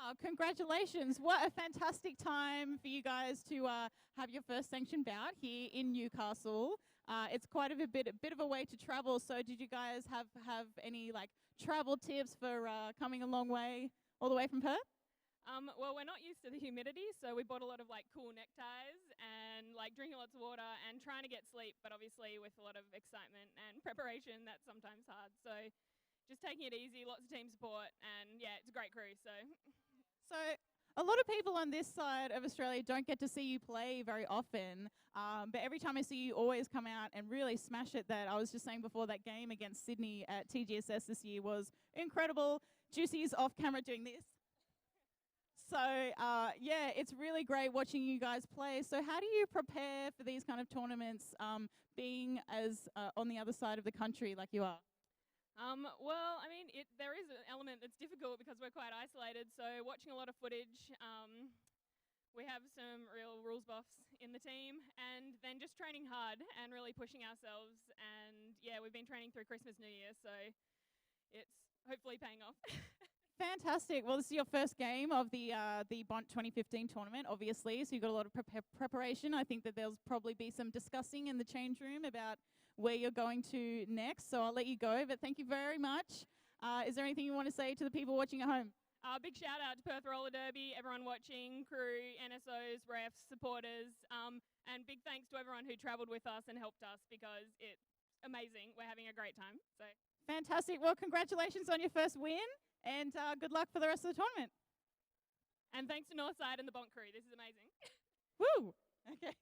S1: Oh, congratulations. What a fantastic time for you guys to have your first sanctioned bout here in Newcastle. It's quite a bit of a way to travel, so did you guys have any travel tips for coming a long way all the way from Perth?
S3: Well, we're not used to the humidity, so we bought a lot of cool neckties and drinking lots of water and trying to get sleep, but obviously with a lot of excitement and preparation, that's sometimes hard. So just taking it easy, lots of team support, and yeah, it's a great crew.
S1: So a lot of people on this side of Australia don't get to see you play very often, but every time I see you always come out and really smash it. That I was just saying before, that game against Sydney at TGSS this year was incredible. Juicy's off camera doing this. So yeah, it's really great watching you guys play. So how do you prepare for these kind of tournaments, being as on the other side of the country like you are?
S3: Well, I mean, there is an element that's difficult because we're quite isolated, so watching a lot of footage. We have some real rules buffs in the team, and then just training hard and really pushing ourselves. And yeah, we've been training through Christmas, New Year, so it's hopefully paying off.
S1: Fantastic. Well, this is your first game of the Bont 2015 tournament, obviously, so you've got a lot of preparation. I think that there'll probably be some discussing in the change room about where you're going to next, so I'll let you go, but thank you very much. Is there anything you want to say to the people watching at home?
S3: Big shout out to Perth Roller Derby, everyone watching, crew, NSOs, refs, supporters, and big thanks to everyone who travelled with us and helped us, because it's amazing. We're having a great time. So
S1: fantastic. Well, congratulations on your first win, and good luck for the rest of the tournament.
S3: And thanks to Northside and the Bont crew. This is amazing.
S1: Woo! Okay.